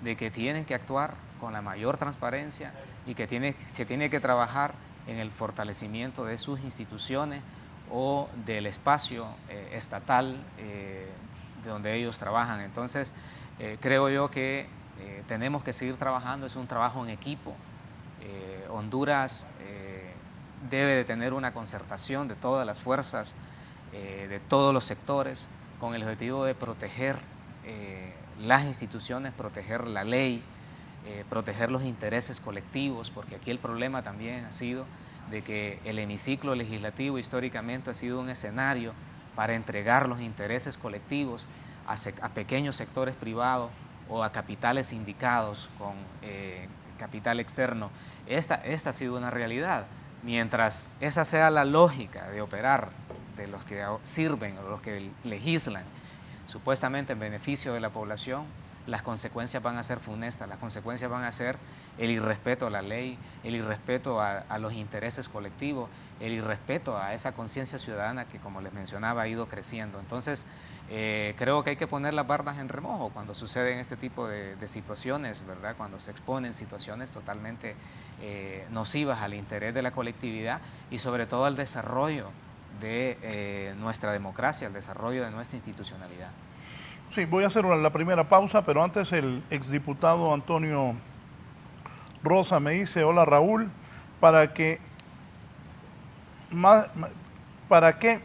de que tienen que actuar con la mayor transparencia y que se tiene que trabajar en el fortalecimiento de sus instituciones o del espacio estatal de donde ellos trabajan. Entonces, creo yo que tenemos que seguir trabajando, es un trabajo en equipo. Honduras debe de tener una concertación de todas las fuerzas, de todos los sectores, con el objetivo de proteger las instituciones, proteger la ley, proteger los intereses colectivos, porque aquí el problema también ha sido de que el hemiciclo legislativo históricamente ha sido un escenario para entregar los intereses colectivos a pequeños sectores privados o a capitales sindicados con capital externo. Esta ha sido una realidad. Mientras esa sea la lógica de operar de los que sirven o los que legislan supuestamente en beneficio de la población, las consecuencias van a ser funestas, las consecuencias van a ser el irrespeto a la ley, el irrespeto a los intereses colectivos, el irrespeto a esa conciencia ciudadana que, como les mencionaba, ha ido creciendo. Entonces, Creo que hay que poner las bardas en remojo cuando suceden este tipo de situaciones, ¿verdad? Cuando se exponen situaciones totalmente nocivas al interés de la colectividad y sobre todo al desarrollo de nuestra democracia, al desarrollo de nuestra institucionalidad. Sí, voy a hacer la primera pausa, pero antes el exdiputado Antonio Rosa me dice: hola Raúl, ¿para qué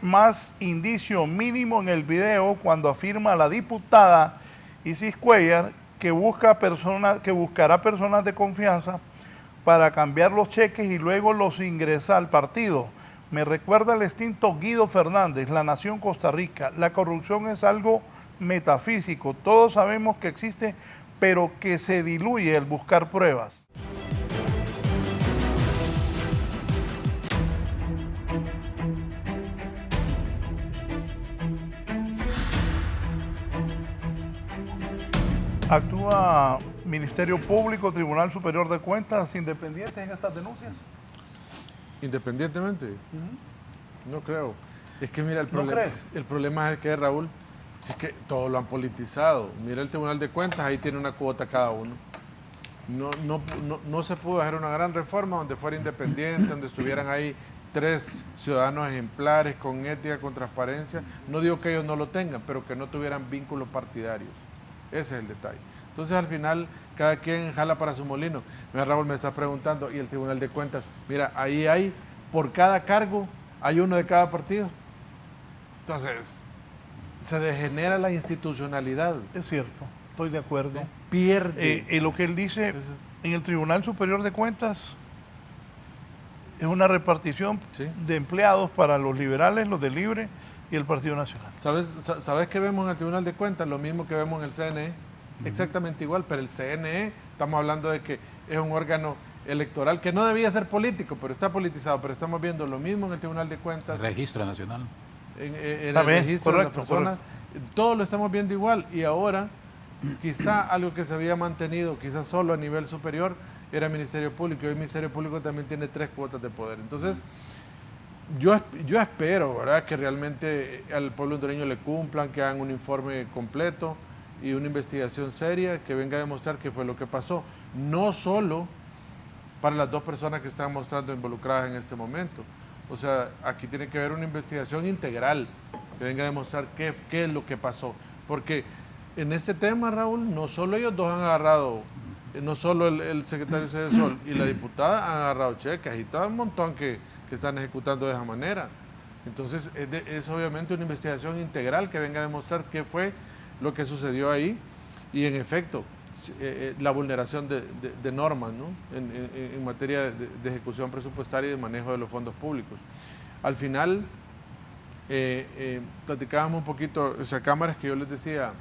más indicio mínimo en el video cuando afirma la diputada Isis Cuellar que buscará personas de confianza para cambiar los cheques y luego los ingresa al partido? Me recuerda el extinto Guido Fernández, La Nación Costa Rica. La corrupción es algo metafísico, todos sabemos que existe, pero que se diluye al buscar pruebas. ¿Actúa Ministerio Público, Tribunal Superior de Cuentas independientes en estas denuncias? Independientemente, no creo. Es que mira, ¿No crees? el problema es que, Raúl, es que todos lo han politizado. Mira el Tribunal de Cuentas, ahí tiene una cuota cada uno. No se pudo hacer una gran reforma donde fuera independiente, donde estuvieran ahí 3 ciudadanos ejemplares con ética, con transparencia. No digo que ellos no lo tengan, pero que no tuvieran vínculos partidarios. Ese es el detalle. Entonces al final cada quien jala para su molino. Mira, Raúl, me está preguntando, y el Tribunal de Cuentas, mira, ahí hay, por cada cargo, hay uno de cada partido. Entonces, se degenera la institucionalidad. Es cierto, estoy de acuerdo. Pierde. Y lo que él dice en el Tribunal Superior de Cuentas es una repartición de empleados para los liberales, los del Libre y el Partido Nacional. ¿Sabes qué vemos en el Tribunal de Cuentas? Lo mismo que vemos en el CNE. Exactamente igual, pero el CNE, estamos hablando de que es un órgano electoral que no debía ser político, pero está politizado, pero estamos viendo lo mismo en el Tribunal de Cuentas. El Registro Nacional. En el registro de la persona, todo lo estamos viendo igual, y ahora quizá algo que se había mantenido, quizás solo a nivel superior, era el Ministerio Público, y hoy el Ministerio Público también tiene 3 cuotas de poder. Entonces, yo espero, ¿verdad?, que realmente al pueblo hondureño le cumplan, que hagan un informe completo y una investigación seria que venga a demostrar qué fue lo que pasó, no solo para las 2 personas que están mostrando involucradas en este momento. O sea, aquí tiene que haber una investigación integral que venga a demostrar qué es lo que pasó. Porque en este tema, Raúl, no solo ellos 2 han agarrado, no solo el secretario Cedesol y la diputada han agarrado cheques, y todo un montón que están ejecutando de esa manera. Entonces, es obviamente una investigación integral que venga a demostrar qué fue lo que sucedió ahí y, en efecto, la vulneración de normas, ¿no?, en materia de ejecución presupuestaria y de manejo de los fondos públicos. Al final, platicábamos un poquito, o sea, cámaras que yo les decía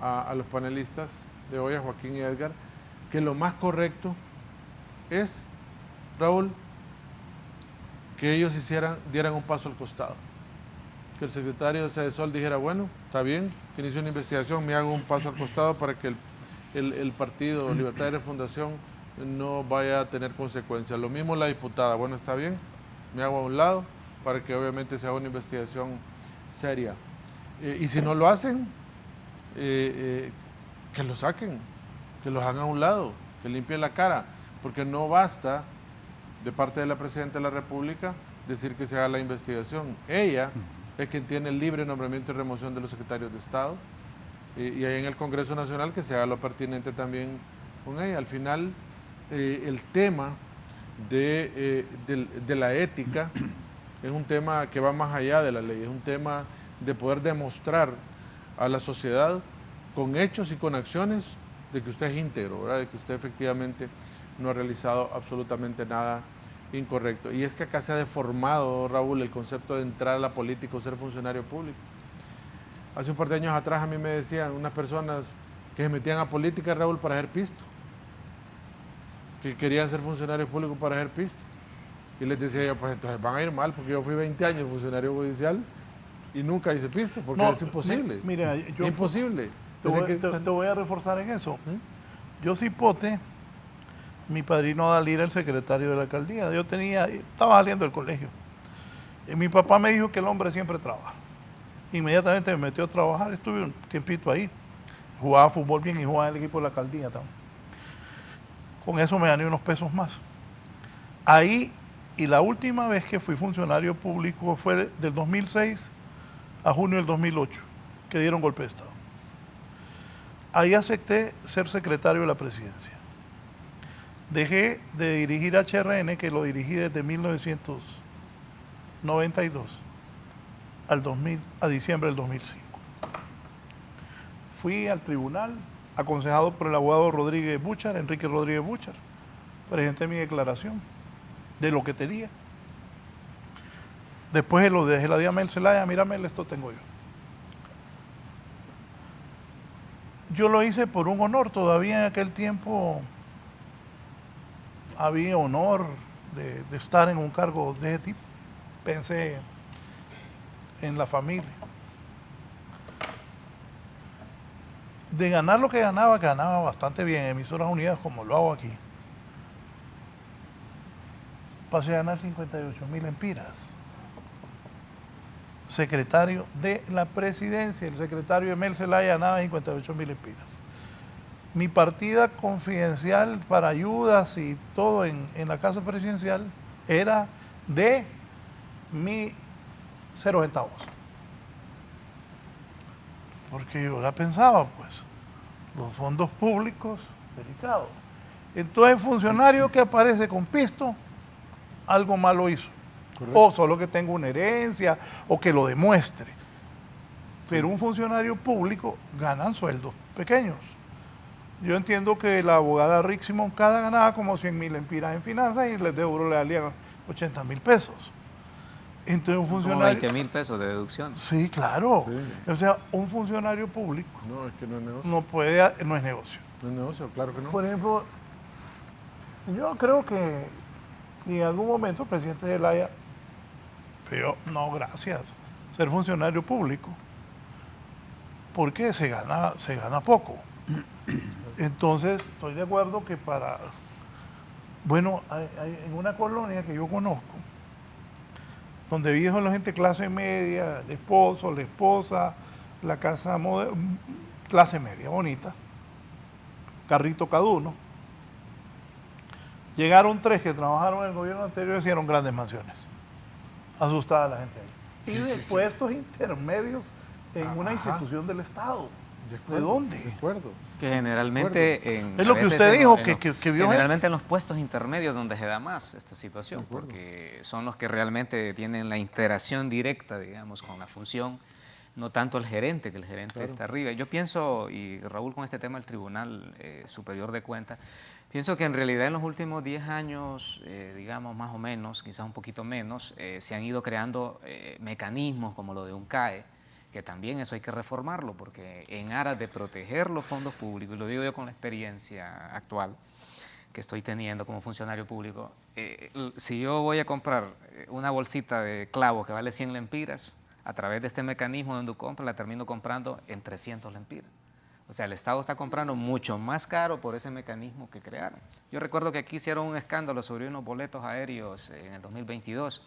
a los panelistas de hoy, a Joaquín y Edgar, que lo más correcto es, Raúl, que ellos dieran un paso al costado. Que el secretario de Cedesol dijera, bueno, está bien, que inicie una investigación, me hago un paso al costado para que el partido Libertad y Refundación no vaya a tener consecuencias. Lo mismo la diputada, bueno, está bien, me hago a un lado para que obviamente se haga una investigación seria. Y si no lo hacen, que lo saquen, que los hagan a un lado, que limpien la cara, porque no basta de parte de la Presidenta de la República decir que se haga la investigación. Ella es quien tiene el libre nombramiento y remoción de los secretarios de Estado, y ahí en el Congreso Nacional que se haga lo pertinente también con ella. Al final, el tema de la ética es un tema que va más allá de la ley, es un tema de poder demostrar a la sociedad con hechos y con acciones de que usted es íntegro, ¿verdad?, de que usted efectivamente no ha realizado absolutamente nada incorrecto. Y es que acá se ha deformado, Raúl, el concepto de entrar a la política o ser funcionario público. Hace un par de años atrás a mí me decían unas personas que se metían a política, Raúl, para hacer pisto, que querían ser funcionarios públicos para hacer pisto. Y les decía yo, pues entonces van a ir mal, porque yo fui 20 años funcionario judicial y nunca hice pisto, porque es imposible. Mira, yo imposible. Te voy a reforzar en eso. Yo cipote, mi padrino Dalí era el secretario de la alcaldía. Estaba saliendo del colegio. Y mi papá me dijo que el hombre siempre trabaja. inmediatamente me metió a trabajar, estuve un tiempito ahí, jugaba fútbol bien y jugaba en el equipo de la alcaldía también. Con eso me gané unos pesos más. Ahí, y la última vez que fui funcionario público fue del 2006 a junio del 2008, que dieron golpe de Estado. Ahí acepté ser secretario de la presidencia. Dejé de dirigir HRN, que lo dirigí desde 1992 a diciembre del 2005. Fui al tribunal, aconsejado por el abogado Rodríguez Buchar, Enrique Rodríguez Buchar. Presenté mi declaración de lo que tenía. Después lo dejé la Mel Zelaya, mírame, esto tengo yo. Yo lo hice por un honor, todavía en aquel tiempo había honor de estar en un cargo de ese tipo. Pensé en la familia. De ganar lo que ganaba bastante bien en Emisoras Unidas, como lo hago aquí. Pasé a ganar 58.000 empiras. Secretario de la presidencia, el secretario Emel Zelaya ganaba 58.000 empiras. Mi partida confidencial para ayudas y todo en la casa presidencial era de mi 0 centavos. Porque yo la pensaba, pues, los fondos públicos, delicados. Entonces, el funcionario que aparece con pisto, algo malo hizo. Correcto. O solo que tenga una herencia, o que lo demuestre. Pero un funcionario público gana sueldos pequeños. Yo entiendo que la abogada Rick Simón Cada ganaba como 100.000 empiras en finanzas y les de euro le valían 80.000 pesos. Entonces un funcionario... Como 20.000 pesos de deducción. Sí, claro. Sí. O sea, un funcionario público... No, es que no es negocio. No es negocio. No es negocio, claro que no. Por ejemplo, yo creo que en algún momento el presidente Zelaya, pero no, gracias, ser funcionario público, porque se gana poco. Entonces, estoy de acuerdo que bueno, hay en una colonia que yo conozco, donde vive la gente clase media, el esposo, la esposa, la casa clase media, bonita, carrito cada uno. Llegaron 3 que trabajaron en el gobierno anterior y hicieron grandes mansiones. Asustada la gente ahí. Y de puestos intermedios en una institución del Estado. ¿De dónde? De acuerdo. Que generalmente es lo que usted dijo, que vio generalmente en los puestos intermedios donde se da más esta situación, porque son los que realmente tienen la interacción directa, digamos, con la función, no tanto el gerente, que el gerente está arriba. Yo pienso, y Raúl con este tema del Tribunal Superior de Cuentas, pienso que en realidad en los últimos 10 años, digamos más o menos, quizás un poquito menos, se han ido creando mecanismos como lo de un CAE, que también eso hay que reformarlo, porque en aras de proteger los fondos públicos, y lo digo yo con la experiencia actual que estoy teniendo como funcionario público, si yo voy a comprar una bolsita de clavos que vale 100 lempiras, a través de este mecanismo de Enducompra la termino comprando en 300 lempiras. O sea, el Estado está comprando mucho más caro por ese mecanismo que crearon. Yo recuerdo que aquí hicieron un escándalo sobre unos boletos aéreos en el 2022,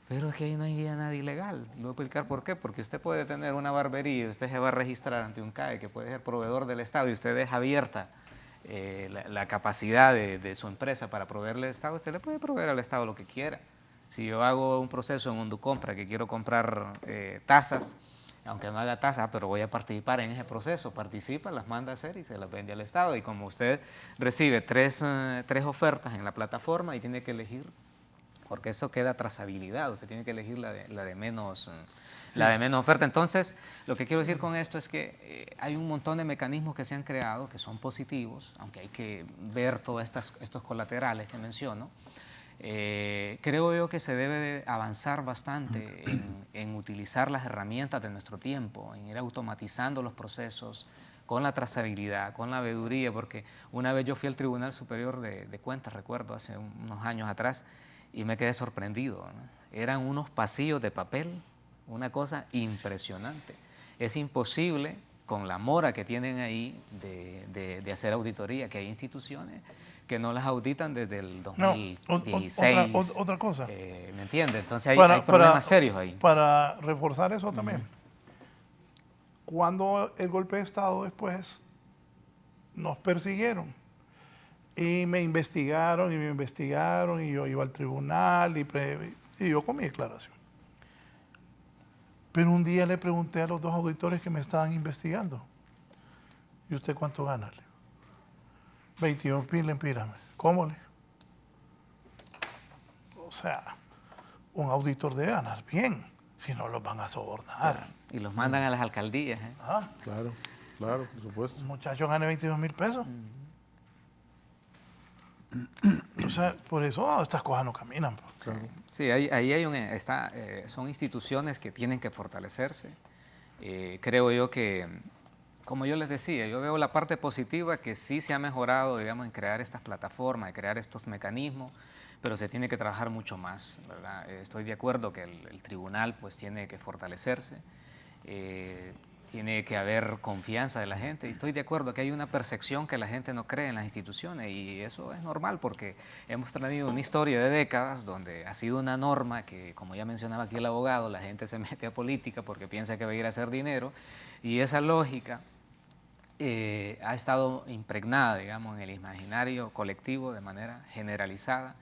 pero es que ahí no hay nada ilegal. Le voy a explicar por qué. Porque usted puede tener una barbería y usted se va a registrar ante un CAE, que puede ser proveedor del Estado, y usted deja abierta la capacidad de su empresa para proveerle al Estado. Usted le puede proveer al Estado lo que quiera. Si yo hago un proceso en Enducompra que quiero comprar tazas, aunque no haga tasa, pero voy a participar en ese proceso, participa, las manda a hacer y se las vende al Estado. Y como usted recibe tres ofertas en la plataforma y tiene que elegir, porque eso queda trazabilidad, usted tiene que elegir la de menos oferta. Entonces, lo que quiero decir con esto es que hay un montón de mecanismos que se han creado que son positivos, aunque hay que ver todos estos colaterales que menciono. Creo yo que se debe de avanzar bastante en utilizar las herramientas de nuestro tiempo, en ir automatizando los procesos con la trazabilidad, con la veeduría, porque una vez yo fui al Tribunal Superior de Cuentas, recuerdo, hace unos años atrás, y me quedé sorprendido, ¿no? Eran unos pasillos de papel, una cosa impresionante. Es imposible, con la mora que tienen ahí de hacer auditoría, que hay instituciones que no las auditan desde el 2016. Otra cosa. ¿Me entiende? Entonces hay problemas serios ahí. Para reforzar eso también, cuando el golpe de Estado después nos persiguieron y me investigaron y yo iba al tribunal y yo con mi declaración. Pero un día le pregunté a los 2 auditores que me estaban investigando, ¿y usted cuánto gana? 21.000 lempiras. ¿Cómo le? O sea, un auditor debe ganar bien, si no los van a sobornar. Y los mandan a las alcaldías. Ah, Claro, claro, por supuesto. un muchacho gana 22.000 pesos. O sea, por eso estas cosas no caminan. Pues. Claro. Sí, ahí hay son instituciones que tienen que fortalecerse. Creo yo que, como yo les decía, yo veo la parte positiva que sí se ha mejorado, digamos, en crear estas plataformas, en crear estos mecanismos, pero se tiene que trabajar mucho más, ¿verdad? Estoy de acuerdo que el tribunal pues tiene que fortalecerse, tiene que haber confianza de la gente, y estoy de acuerdo que hay una percepción que la gente no cree en las instituciones, y eso es normal porque hemos tenido una historia de décadas donde ha sido una norma que, como ya mencionaba aquí el abogado, la gente se mete a política porque piensa que va a ir a hacer dinero, y esa lógica ha estado impregnada, digamos, en el imaginario colectivo de manera generalizada.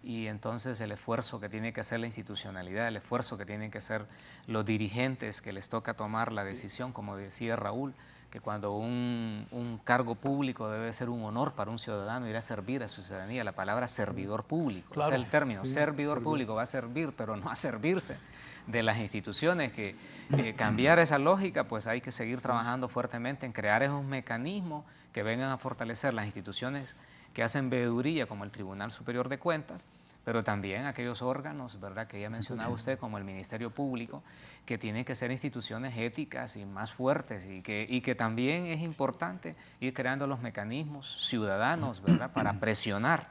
Y entonces el esfuerzo que tiene que hacer la institucionalidad, el esfuerzo que tienen que hacer los dirigentes que les toca tomar la decisión, como decía Raúl, que cuando un cargo público debe ser un honor para un ciudadano ir a servir a su ciudadanía, la palabra servidor público, Claro, o sea, el término sí, servidor público va a servir, pero no a servirse de las instituciones, que cambiar esa lógica, pues hay que seguir trabajando fuertemente en crear esos mecanismos que vengan a fortalecer las instituciones que hacen veeduría, como el Tribunal Superior de Cuentas, pero también aquellos órganos, ¿verdad?, que ya mencionaba usted, como el Ministerio Público, que tienen que ser instituciones éticas y más fuertes, y que también es importante ir creando los mecanismos ciudadanos, ¿verdad?, para presionar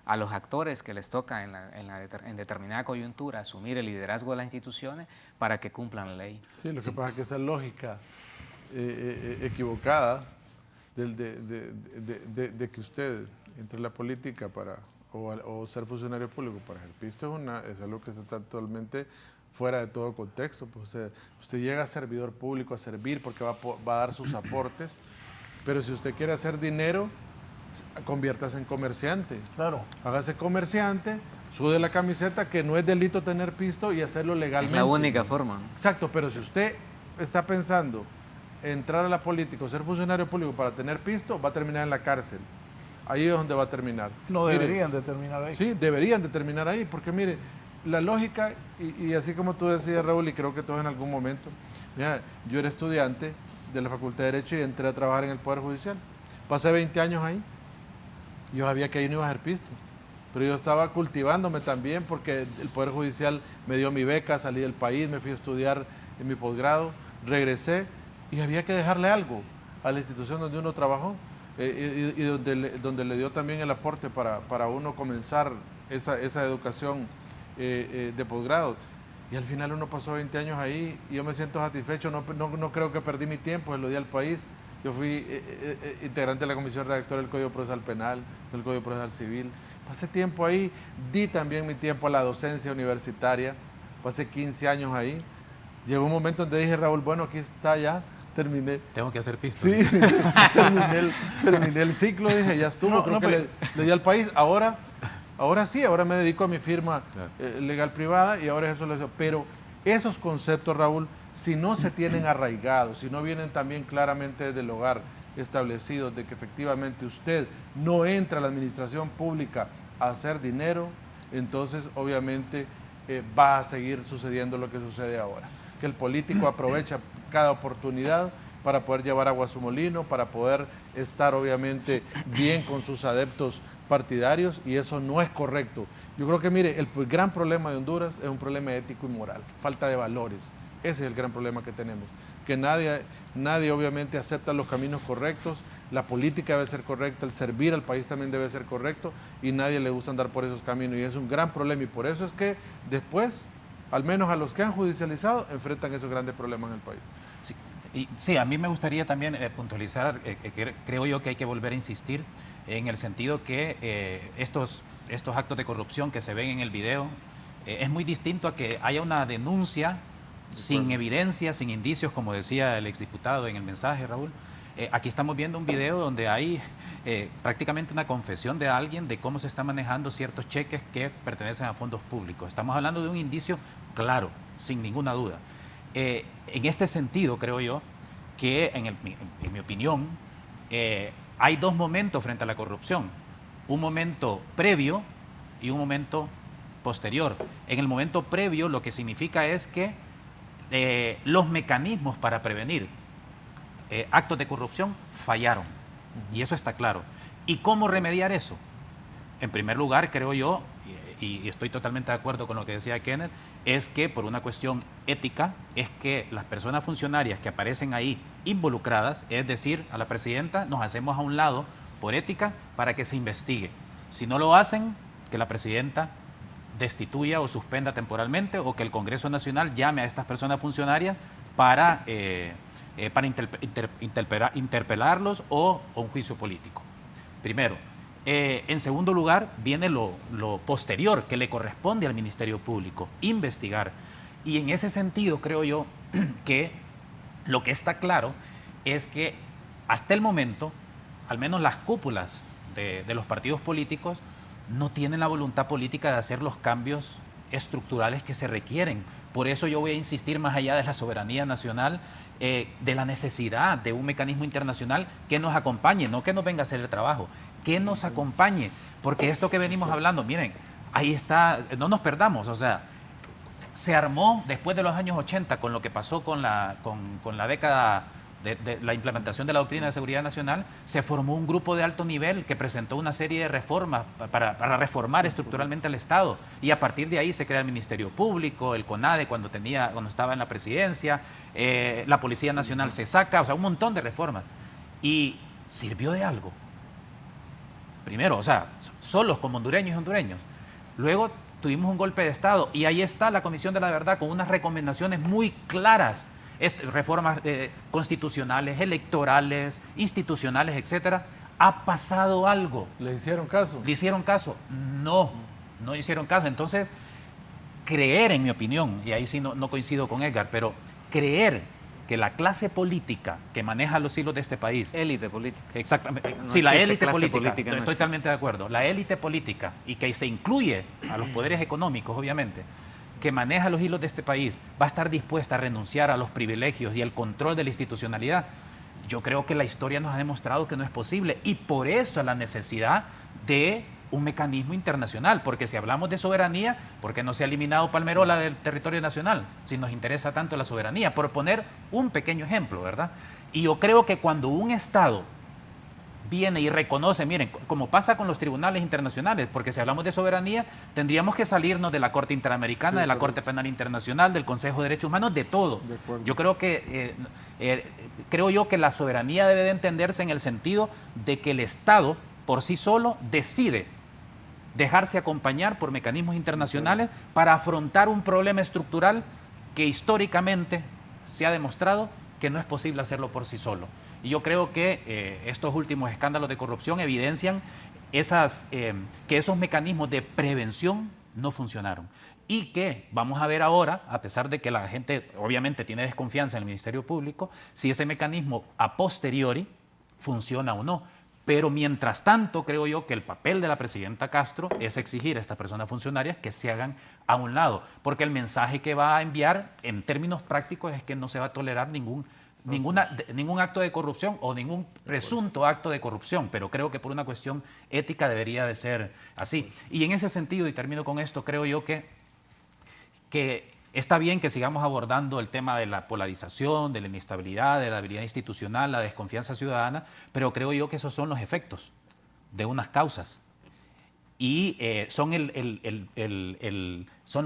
a los actores que les toca en determinada coyuntura asumir el liderazgo de las instituciones para que cumplan la ley. Sí, lo que pasa es que esa lógica equivocada de que usted entre la política o ser funcionario público para ejercer pisto es algo que está totalmente fuera de todo contexto. Pues usted llega a servidor público a servir porque va a dar sus aportes, pero si usted quiere hacer dinero, conviértase en comerciante. Claro. Hágase comerciante, sude la camiseta, que no es delito tener pisto, y hacerlo legalmente. Es la única forma. Exacto, pero si usted está pensando entrar a la política o ser funcionario público para tener pisto, va a terminar en la cárcel. Ahí es donde va a terminar. No Mire, deberían de terminar ahí. Sí, deberían de terminar ahí, porque mire, la lógica, y así como tú decías, Raúl, y creo que todos en algún momento, mira, yo era estudiante de la Facultad de Derecho y entré a trabajar en el Poder Judicial. Pasé 20 años ahí. Yo sabía que ahí no iba a hacer pisto, pero yo estaba cultivándome también porque el Poder Judicial me dio mi beca, salí del país, me fui a estudiar en mi posgrado, regresé y había que dejarle algo a la institución donde uno trabajó y donde le dio también el aporte para uno comenzar esa educación de posgrado. Y al final uno pasó 20 años ahí y yo me siento satisfecho, no creo que perdí mi tiempo, se lo di al país. Yo fui integrante de la Comisión Redactora del Código Procesal Penal, del Código Procesal Civil. Pasé tiempo ahí, di también mi tiempo a la docencia universitaria, pasé 15 años ahí. Llegó un momento donde dije, Raúl, bueno, aquí está ya, terminé. Tengo que hacer pisto. Sí, terminé el ciclo, dije, ya estuvo, creo que le di al país. Ahora sí, ahora me dedico a mi firma legal privada y ahora eso lo hago. Pero esos conceptos, Raúl, si no se tienen arraigados, si no vienen también claramente desde el hogar establecidos de que efectivamente usted no entra a la administración pública a hacer dinero, entonces obviamente va a seguir sucediendo lo que sucede ahora. Que el político aprovecha cada oportunidad para poder llevar agua a su molino, para poder estar obviamente bien con sus adeptos partidarios, y eso no es correcto. Yo creo que, mire, el gran problema de Honduras es un problema ético y moral, falta de valores. Ese es el gran problema que tenemos, que nadie obviamente acepta los caminos correctos, la política debe ser correcta, el servir al país también debe ser correcto, y nadie le gusta andar por esos caminos, y es un gran problema, y por eso es que después, al menos a los que han judicializado, enfrentan esos grandes problemas en el país. Sí, a mí me gustaría también puntualizar, creo yo que hay que volver a insistir en el sentido que estos actos de corrupción que se ven en el video, es muy distinto a que haya una denuncia sin evidencia, sin indicios, como decía el exdiputado en el mensaje, Raúl. Aquí estamos viendo un video donde hay prácticamente una confesión de alguien de cómo se están manejando ciertos cheques que pertenecen a fondos públicos. Estamos hablando de un indicio claro, sin ninguna duda. En este sentido, creo yo, que en mi opinión, hay dos momentos frente a la corrupción. Un momento previo y un momento posterior. En el momento previo lo que significa es que los mecanismos para prevenir actos de corrupción fallaron, y eso está claro. ¿Y cómo remediar eso? En primer lugar, creo yo, y estoy totalmente de acuerdo con lo que decía Kenneth, es que por una cuestión ética, es que las personas funcionarias que aparecen ahí involucradas, es decir, a la presidenta, nos hacemos a un lado por ética para que se investigue. Si no lo hacen, que la presidenta destituya o suspenda temporalmente, o que el Congreso Nacional llame a estas personas funcionarias para interpelarlos o un juicio político. Primero. En segundo lugar, viene lo posterior, que le corresponde al Ministerio Público, investigar. Y en ese sentido, creo yo que lo que está claro es que hasta el momento, al menos las cúpulas de los partidos políticos, no tienen la voluntad política de hacer los cambios estructurales que se requieren. Por eso yo voy a insistir, más allá de la soberanía nacional, de la necesidad de un mecanismo internacional que nos acompañe, no que nos venga a hacer el trabajo, que nos acompañe, porque esto que venimos hablando, miren, ahí está, no nos perdamos, o sea, se armó después de los años 80 con lo que pasó con la década de la implementación de la doctrina de seguridad nacional, se formó un grupo de alto nivel que presentó una serie de reformas para reformar estructuralmente al Estado, y a partir de ahí se crea el Ministerio Público, el CONADE cuando estaba en la presidencia, la Policía Nacional se saca, o sea, un montón de reformas, y sirvió de algo. Primero, o sea, solos como hondureños y hondureños. Luego tuvimos un golpe de Estado y ahí está la Comisión de la Verdad con unas recomendaciones muy claras, reformas constitucionales, electorales, institucionales, etcétera. ¿Ha pasado algo? ¿Le hicieron caso? ¿Le hicieron caso? No, no hicieron caso. Entonces, creer, en mi opinión, y ahí sí no coincido con Edgar, pero creer que la clase política que maneja los hilos de este país... Élite política. Exactamente. No Sí, la existe élite clase política. política, Estoy no totalmente de acuerdo. La élite política, y que se incluye a los poderes económicos, obviamente, que maneja los hilos de este país, va a estar dispuesta a renunciar a los privilegios y el control de la institucionalidad. Yo creo que la historia nos ha demostrado que no es posible, y por eso la necesidad de un mecanismo internacional, porque si hablamos de soberanía, ¿por qué no se ha eliminado Palmerola del territorio nacional? Si nos interesa tanto la soberanía, por poner un pequeño ejemplo, ¿verdad? Y yo creo que cuando un Estado viene y reconoce, miren, como pasa con los tribunales internacionales, porque si hablamos de soberanía, tendríamos que salirnos de la Corte Interamericana, de la Corte Penal Internacional, del Consejo de Derechos Humanos, de todo. Yo creo que, creo yo que la soberanía debe de entenderse en el sentido de que el Estado, por sí solo, decide dejarse acompañar por mecanismos internacionales para afrontar un problema estructural que históricamente se ha demostrado que no es posible hacerlo por sí solo. Y yo creo que estos últimos escándalos de corrupción evidencian que esos mecanismos de prevención no funcionaron. Y que vamos a ver ahora, a pesar de que la gente obviamente tiene desconfianza en el Ministerio Público, si ese mecanismo a posteriori funciona o no. Pero mientras tanto, creo yo que el papel de la presidenta Castro es exigir a estas personas funcionarias que se hagan a un lado, porque el mensaje que va a enviar en términos prácticos es que no se va a tolerar ningún acto de corrupción o ningún presunto acto de corrupción, pero creo que por una cuestión ética debería de ser así. Y en ese sentido, y termino con esto, creo yo que está bien que sigamos abordando el tema de la polarización, de la inestabilidad, de la debilidad institucional, la desconfianza ciudadana, pero creo yo que esos son los efectos de unas causas. Y son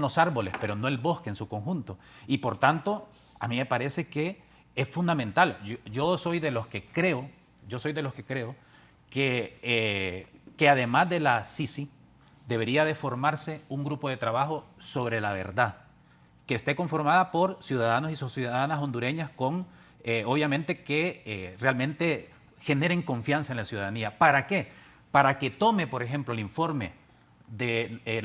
los árboles, pero no el bosque en su conjunto. Y por tanto, a mí me parece que es fundamental. Yo soy de los que creo que además de la CICI, debería de formarse un grupo de trabajo sobre la verdad, que esté conformada por ciudadanos y ciudadanas hondureñas con, obviamente, que realmente generen confianza en la ciudadanía. ¿Para qué? Para que tome, por ejemplo, el informe de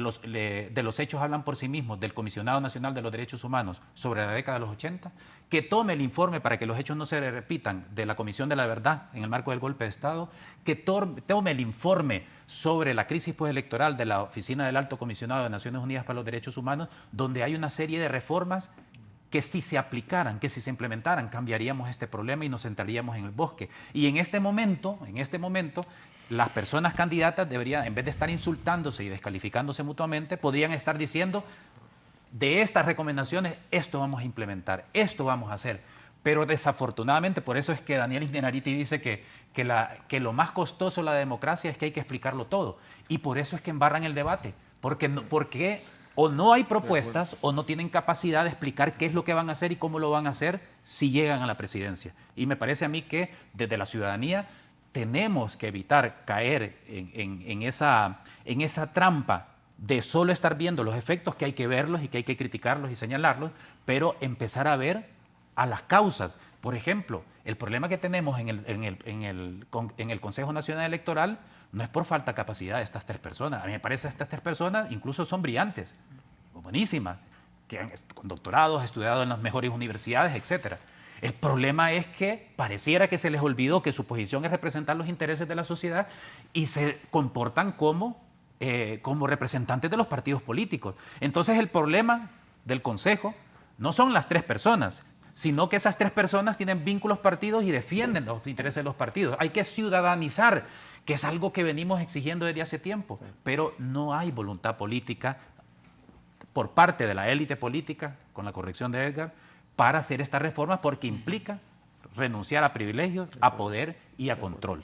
los hechos hablan por sí mismos del Comisionado Nacional de los Derechos Humanos sobre la década de los 80, que tome el informe para que los hechos no se repitan de la Comisión de la Verdad en el marco del golpe de Estado, que tome el informe sobre la crisis postelectoral de la Oficina del Alto Comisionado de Naciones Unidas para los Derechos Humanos, donde hay una serie de reformas que si se aplicaran, que si se implementaran, cambiaríamos este problema y nos centraríamos en el bosque. Y en este momento, las personas candidatas deberían, en vez de estar insultándose y descalificándose mutuamente, podrían estar diciendo, de estas recomendaciones, esto vamos a implementar, esto vamos a hacer. Pero desafortunadamente, por eso es que Daniel Ingenarity dice que lo más costoso de la democracia es que hay que explicarlo todo. Y por eso es que embarran el debate, porque o no hay propuestas o no tienen capacidad de explicar qué es lo que van a hacer y cómo lo van a hacer si llegan a la presidencia. Y me parece a mí que desde la ciudadanía tenemos que evitar caer en esa trampa de solo estar viendo los efectos, que hay que verlos y que hay que criticarlos y señalarlos, pero empezar a ver a las causas. Por ejemplo, el problema que tenemos en el Consejo Nacional Electoral no es por falta de capacidad de estas tres personas. A mí me parece que estas tres personas incluso son brillantes, buenísimas, que han con doctorados, estudiado en las mejores universidades, etcétera. El problema es que pareciera que se les olvidó que su posición es representar los intereses de la sociedad y se comportan como representantes de los partidos políticos. Entonces el problema del Consejo no son las tres personas, sino que esas tres personas tienen vínculos partidos y defienden los intereses de los partidos. Hay que ciudadanizar, que es algo que venimos exigiendo desde hace tiempo, pero no hay voluntad política por parte de la élite política, con la corrección de Edgar, para hacer esta reforma, porque implica renunciar a privilegios, a poder y a control.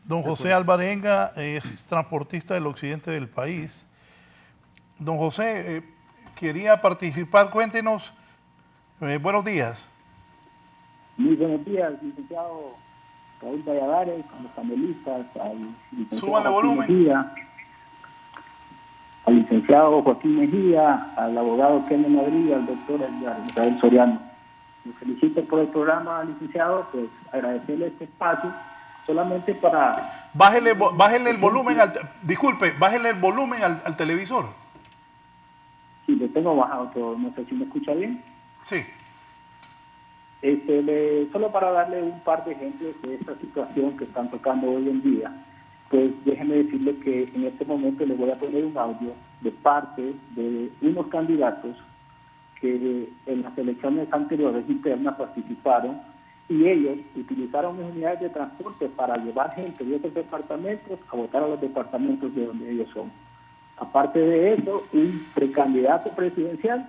Don José Alvarenga es transportista del occidente del país. Don José, quería participar, cuéntenos. Buenos días. Muy buenos días, licenciado Raúl Valladares, con los panelistas, Súbale volumen. Mejía, al licenciado Joaquín Mejía, al abogado Kenneth Madrid, al doctor Israel Soriano. Los felicito por el programa, licenciado, pues agradecerle este espacio, solamente para... Bájele el volumen, bájele el volumen al televisor. Sí, lo tengo bajado, pero no sé si me escucha bien. Sí. Solo para darle un par de ejemplos de esta situación que están tocando hoy en día, pues déjenme decirle que en este momento les voy a poner un audio de parte de unos candidatos que en las elecciones anteriores internas participaron y ellos utilizaron unidades de transporte para llevar gente de otros departamentos a votar a los departamentos de donde ellos son. Aparte de eso, un precandidato presidencial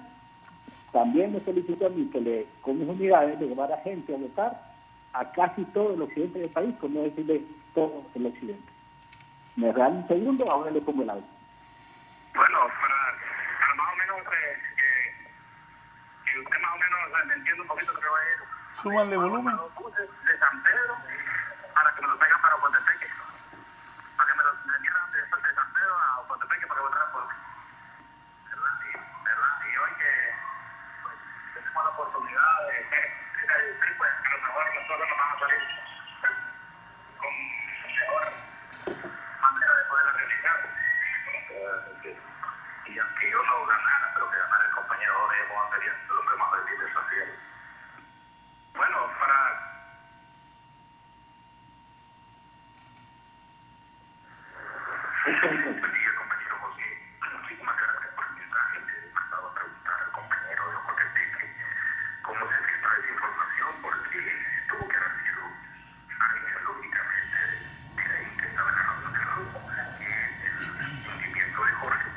también me solicitó a mí que con mis unidades le llevara gente a votar a casi todo el occidente del país, por no decirle todo el occidente. Me regalan un segundo, ahora le pongo el audio. Bueno, para más o menos que usted más o menos me entienda un poquito lo que va a ir. Súbanle volumen. De San Pedro para que me lo traigan para Ocotepeque. Para que me lo vendieran de San Pedro a Ocotepeque para votar por mí. ¿Verdad? Y hoy que pues, tenemos la oportunidad de decir, pues a lo mejor las cosas nos van a salir con mejor manera de poder realizar. Y aunque yo no ganara, pero que ganara el compañero de Juan Feria, lo que más decir de San Fidel. Bueno, para... compañero José, muchísimas gracias por el mensaje. Le he pasado a preguntar al compañero de Ocotepeque cómo se filtra esa información, porque tuvo que haber sido alguien lógicamente de ahí que estaba en la reunión del grupo, el sentimiento de Jorge.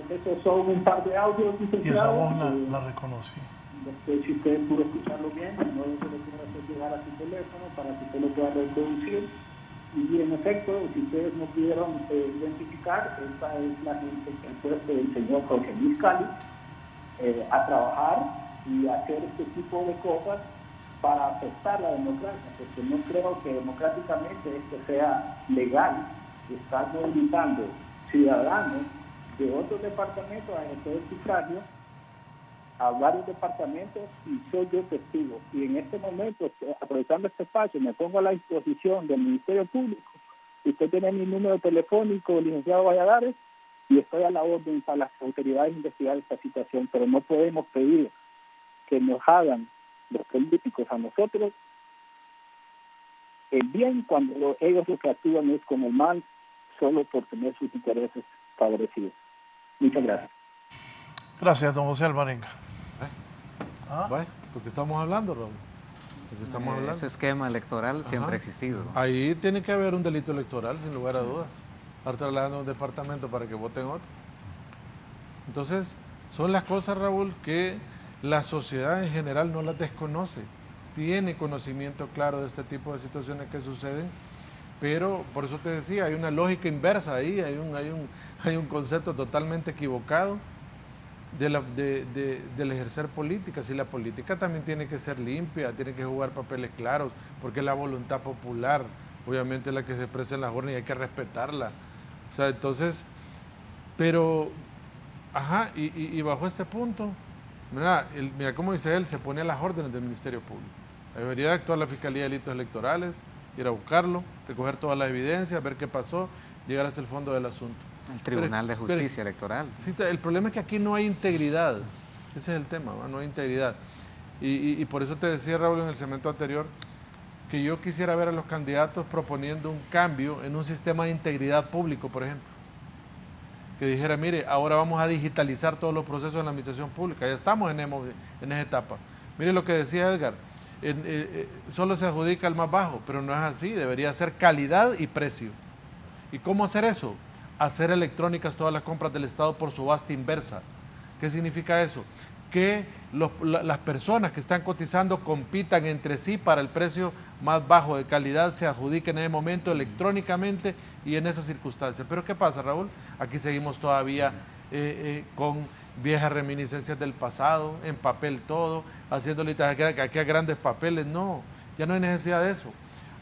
Esos son un par de audios, Y esa voz la reconocí. Después, si usted pudo escucharlo bien, no se lo puede hacer llegar a su teléfono para que usted lo pueda reproducir. Y en efecto, si ustedes no pudieron identificar, esta es la gente que puesto el señor Jorge Luis Cali a trabajar y hacer este tipo de cosas para afectar la democracia, porque no creo que democráticamente esto sea legal, estar movilizando ciudadanos de otros departamentos a ejercer el sufragio a varios departamentos y soy yo testigo. Y en este momento, aprovechando este espacio, me pongo a la disposición del Ministerio Público Usted tiene mi número telefónico, licenciado Valladares, y estoy a la orden para las autoridades investigar esta situación, pero no podemos pedir que nos hagan los políticos a nosotros el bien cuando ellos lo que actúan es con el mal solo por tener sus intereses favorecidos. Muchas gracias. Gracias, don José Alvarenga. Vaya, porque estamos hablando, Raúl. Porque estamos hablando. Ese esquema electoral siempre Ajá. ha existido, ¿no? Ahí tiene que haber un delito electoral, sin lugar a dudas. Estar trasladando a un departamento para que voten otro. Entonces, son las cosas, Raúl, que la sociedad en general no las desconoce. Tiene conocimiento claro de este tipo de situaciones que suceden, pero por eso te decía, hay una lógica inversa ahí, hay un concepto totalmente equivocado del ejercer política. Si la política también tiene que ser limpia, tiene que jugar papeles claros, porque la voluntad popular, obviamente, es la que se expresa en las urnas y hay que respetarla. O sea, entonces, pero, ajá, y bajo este punto, mira cómo dice él, se pone a las órdenes del Ministerio Público. Debería actuar la Fiscalía de Delitos Electorales, ir a buscarlo, recoger todas las evidencias, ver qué pasó, llegar hasta el fondo del asunto. El Tribunal de Justicia Electoral. Sí, el problema es que aquí no hay integridad. Ese es el tema, ¿no? No hay integridad. Y por eso te decía, Raúl, en el segmento anterior, que yo quisiera ver a los candidatos proponiendo un cambio en un sistema de integridad público, por ejemplo. Que dijera, mire, ahora vamos a digitalizar todos los procesos de la administración pública. Ya estamos en esa etapa. Mire lo que decía Edgar, solo se adjudica al más bajo, pero no es así. Debería ser calidad y precio. ¿Y cómo hacer eso? Hacer electrónicas todas las compras del Estado por subasta inversa. ¿Qué significa eso? Que las personas que están cotizando compitan entre sí para el precio más bajo de calidad, se adjudiquen en ese momento electrónicamente y en esas circunstancias. Pero ¿qué pasa, Raúl? Aquí seguimos todavía con viejas reminiscencias del pasado, en papel todo, haciéndole aquí a grandes papeles. No, ya no hay necesidad de eso.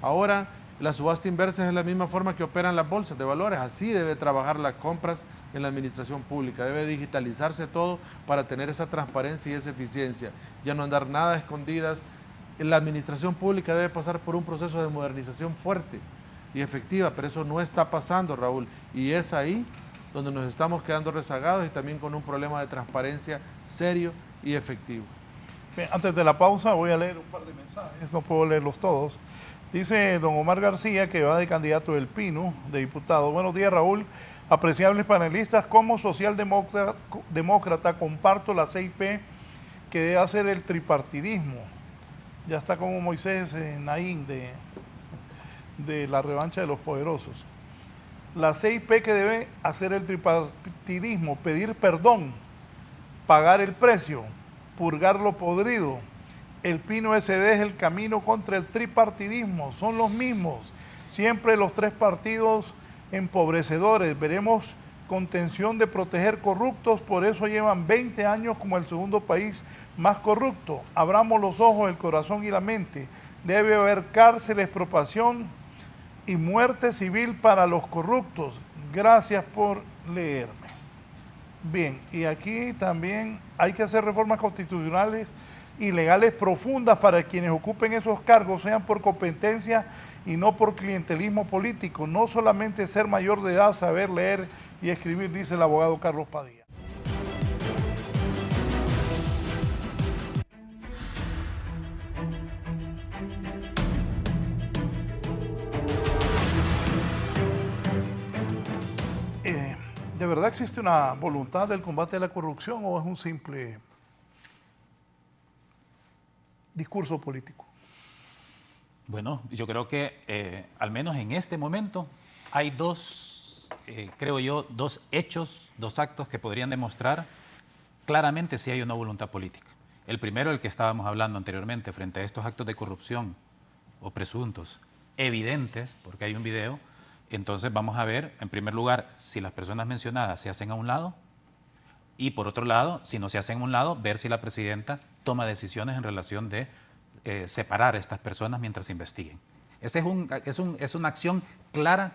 Ahora, la subasta inversa es de la misma forma que operan las bolsas de valores. Así debe trabajar las compras en la administración pública. Debe digitalizarse todo para tener esa transparencia y esa eficiencia. Ya no andar nada a escondidas. La administración pública debe pasar por un proceso de modernización fuerte y efectiva, pero eso no está pasando, Raúl. Y es ahí donde nos estamos quedando rezagados y también con un problema de transparencia serio y efectivo. Bien, antes de la pausa voy a leer un par de mensajes, no puedo leerlos todos. Dice don Omar García, que va de candidato del Pino, de diputado. Buenos días, Raúl. Apreciables panelistas, como socialdemócrata comparto la CIP que debe hacer el tripartidismo. Ya está como Moisés Naín de la revancha de los poderosos. La CIP que debe hacer el tripartidismo, pedir perdón, pagar el precio, purgar lo podrido. El Pino SD es el camino contra el tripartidismo, son los mismos, siempre los tres partidos empobrecedores. Veremos contención de proteger corruptos, por eso llevan 20 años como el segundo país más corrupto. Abramos los ojos, el corazón y la mente. Debe haber cárcel, expropiación y muerte civil para los corruptos. Gracias por leerme. Bien, y aquí también hay que hacer reformas constitucionales y legales profundas para quienes ocupen esos cargos, sean por competencia y no por clientelismo político. No solamente ser mayor de edad, saber leer y escribir, dice el abogado Carlos Padilla. ¿De verdad existe una voluntad del combate a la corrupción o es un simple discurso político? Bueno, yo creo que al menos en este momento hay creo yo, dos hechos, dos actos que podrían demostrar claramente si hay una voluntad política. El primero, el que estábamos hablando anteriormente, frente a estos actos de corrupción o presuntos, evidentes, porque hay un video. Entonces vamos a ver, en primer lugar, si las personas mencionadas se hacen a un lado y por otro lado, si no se hacen a un lado, ver si la presidenta toma decisiones en relación de separar a estas personas mientras se investiguen. Esa es una acción clara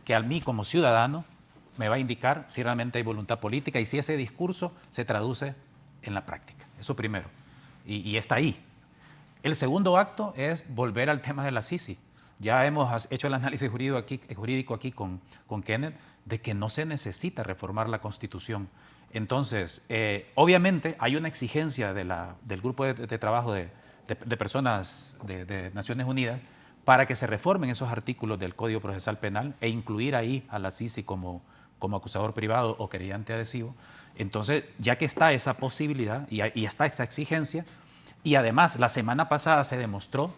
que a mí como ciudadano me va a indicar si realmente hay voluntad política y si ese discurso se traduce en la práctica. Eso primero. Y está ahí. El segundo acto es volver al tema de la Sisi. Ya hemos hecho el análisis jurídico aquí con Kenneth de que no se necesita reformar la Constitución. Entonces, obviamente hay una exigencia del grupo de trabajo de personas de Naciones Unidas para que se reformen esos artículos del Código Procesal Penal e incluir ahí a la Sisi como acusador privado o querellante adhesivo. Entonces, ya que está esa posibilidad y está esa exigencia, y además la semana pasada se demostró,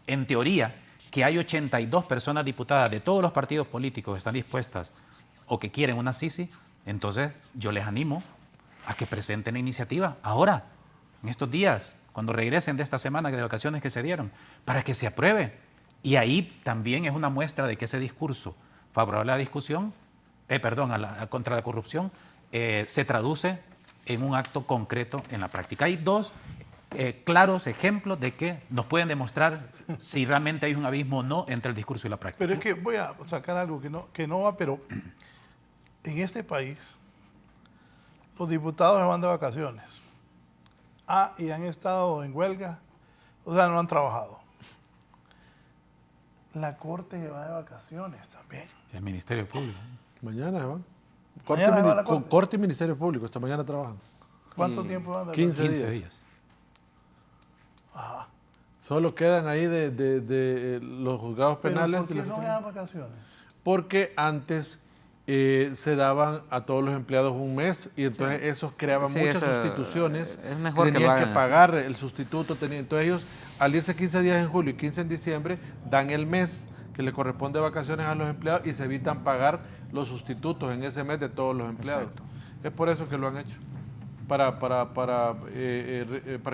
en teoría, que hay 82 personas diputadas de todos los partidos políticos que están dispuestas o que quieren una Sisi, entonces yo les animo a que presenten la iniciativa ahora, en estos días, cuando regresen de esta semana de vacaciones que se dieron, para que se apruebe. Y ahí también es una muestra de que ese discurso favorable a la discusión, contra la corrupción, se traduce en un acto concreto en la práctica. Hay dos claros ejemplos de que nos pueden demostrar si realmente hay un abismo o no entre el discurso y la práctica. Pero es que voy a sacar algo que no va, pero en este país los diputados se van de vacaciones. Y han estado en huelga, o sea, no han trabajado. La Corte se va de vacaciones también. El Ministerio Público. Mañana van. Corte y Ministerio Público, esta mañana trabajan. ¿Cuánto tiempo van de 15 días. Solo quedan ahí de los juzgados penales. ¿Por qué no se dan vacaciones? Porque antes se daban a todos los empleados un mes y entonces eso creaba muchas sustituciones. Es mejor tenían que pagar el sustituto. Entonces ellos, al irse 15 días en julio y 15 en diciembre, dan el mes que le corresponde vacaciones a los empleados y se evitan pagar los sustitutos en ese mes de todos los empleados. Exacto. Es por eso que lo han hecho. Para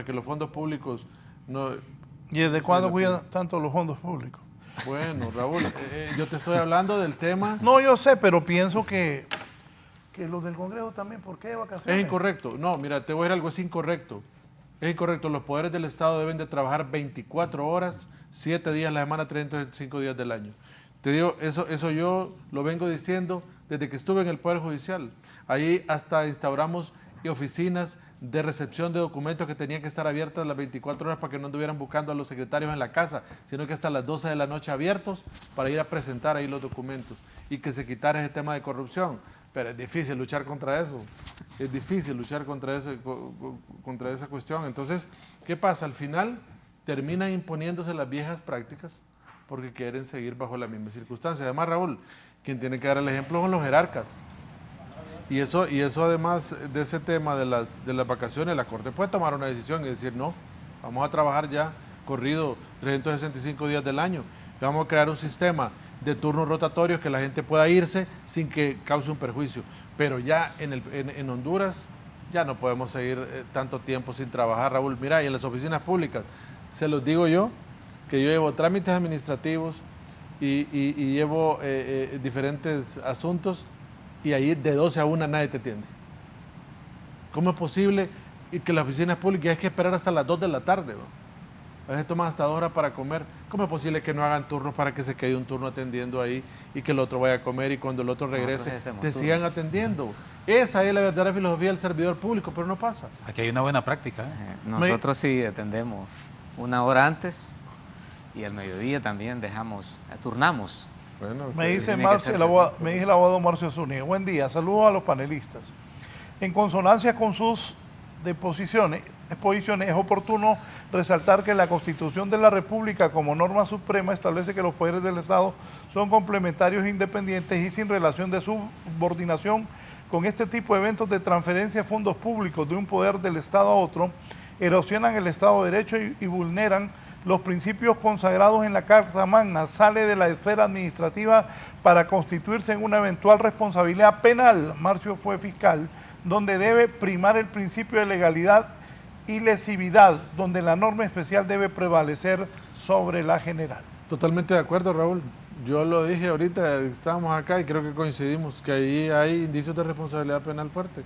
que los fondos públicos no... ¿Y desde cuándo cuidan tanto los fondos públicos? Bueno, Raúl, yo te estoy hablando del tema... No, yo sé, pero pienso que los del Congreso también, ¿por qué de vacaciones? Es incorrecto. No, mira, te voy a decir algo, es incorrecto. Es incorrecto. Los poderes del Estado deben de trabajar 24 horas, 7 días a la semana, 365 días del año. Te digo, eso yo lo vengo diciendo desde que estuve en el Poder Judicial. Ahí hasta instauramos oficinas de recepción de documentos que tenían que estar abiertas las 24 horas para que no anduvieran buscando a los secretarios en la casa, sino que hasta las 12 de la noche abiertos para ir a presentar ahí los documentos y que se quitara ese tema de corrupción. Pero es difícil luchar contra eso, es difícil luchar contra esa cuestión. Entonces, ¿qué pasa? Al final terminan imponiéndose las viejas prácticas porque quieren seguir bajo la misma circunstancia. Además, Raúl, quien tiene que dar el ejemplo son los jerarcas. Y eso además de ese tema de las vacaciones, la Corte puede tomar una decisión y decir, no, vamos a trabajar ya corrido 365 días del año. Vamos a crear un sistema de turnos rotatorios que la gente pueda irse sin que cause un perjuicio. Pero ya en Honduras ya no podemos seguir tanto tiempo sin trabajar, Raúl. Mira, y en las oficinas públicas, se los digo yo, que yo llevo trámites administrativos y llevo diferentes asuntos, y ahí de 12 a 1 nadie te atiende. ¿Cómo es posible que las oficinas públicas hay que esperar hasta las 2 de la tarde? A veces toman hasta 2 horas para comer. ¿Cómo es posible que no hagan turnos para que se quede un turno atendiendo ahí y que el otro vaya a comer y cuando el otro regrese te sigan atendiendo? Esa es la verdadera filosofía del servidor público, pero no pasa. Aquí hay una buena práctica. Nosotros sí atendemos 1 hora antes y al mediodía también turnamos. Bueno, me dice el abogado Marcio Zúñiga. Buen día, saludos a los panelistas. En consonancia con sus exposiciones, es oportuno resaltar que la Constitución de la República como norma suprema establece que los poderes del Estado son complementarios e independientes y sin relación de subordinación. Con este tipo de eventos de transferencia de fondos públicos de un poder del Estado a otro, erosionan el Estado de Derecho y vulneran los principios consagrados en la Carta Magna. Sale de la esfera administrativa para constituirse en una eventual responsabilidad penal. Marcio fue fiscal, donde debe primar el principio de legalidad y lesividad, donde la norma especial debe prevalecer sobre la general. Totalmente de acuerdo, Raúl. Yo lo dije ahorita, estábamos acá y creo que coincidimos que ahí hay indicios de responsabilidad penal fuerte.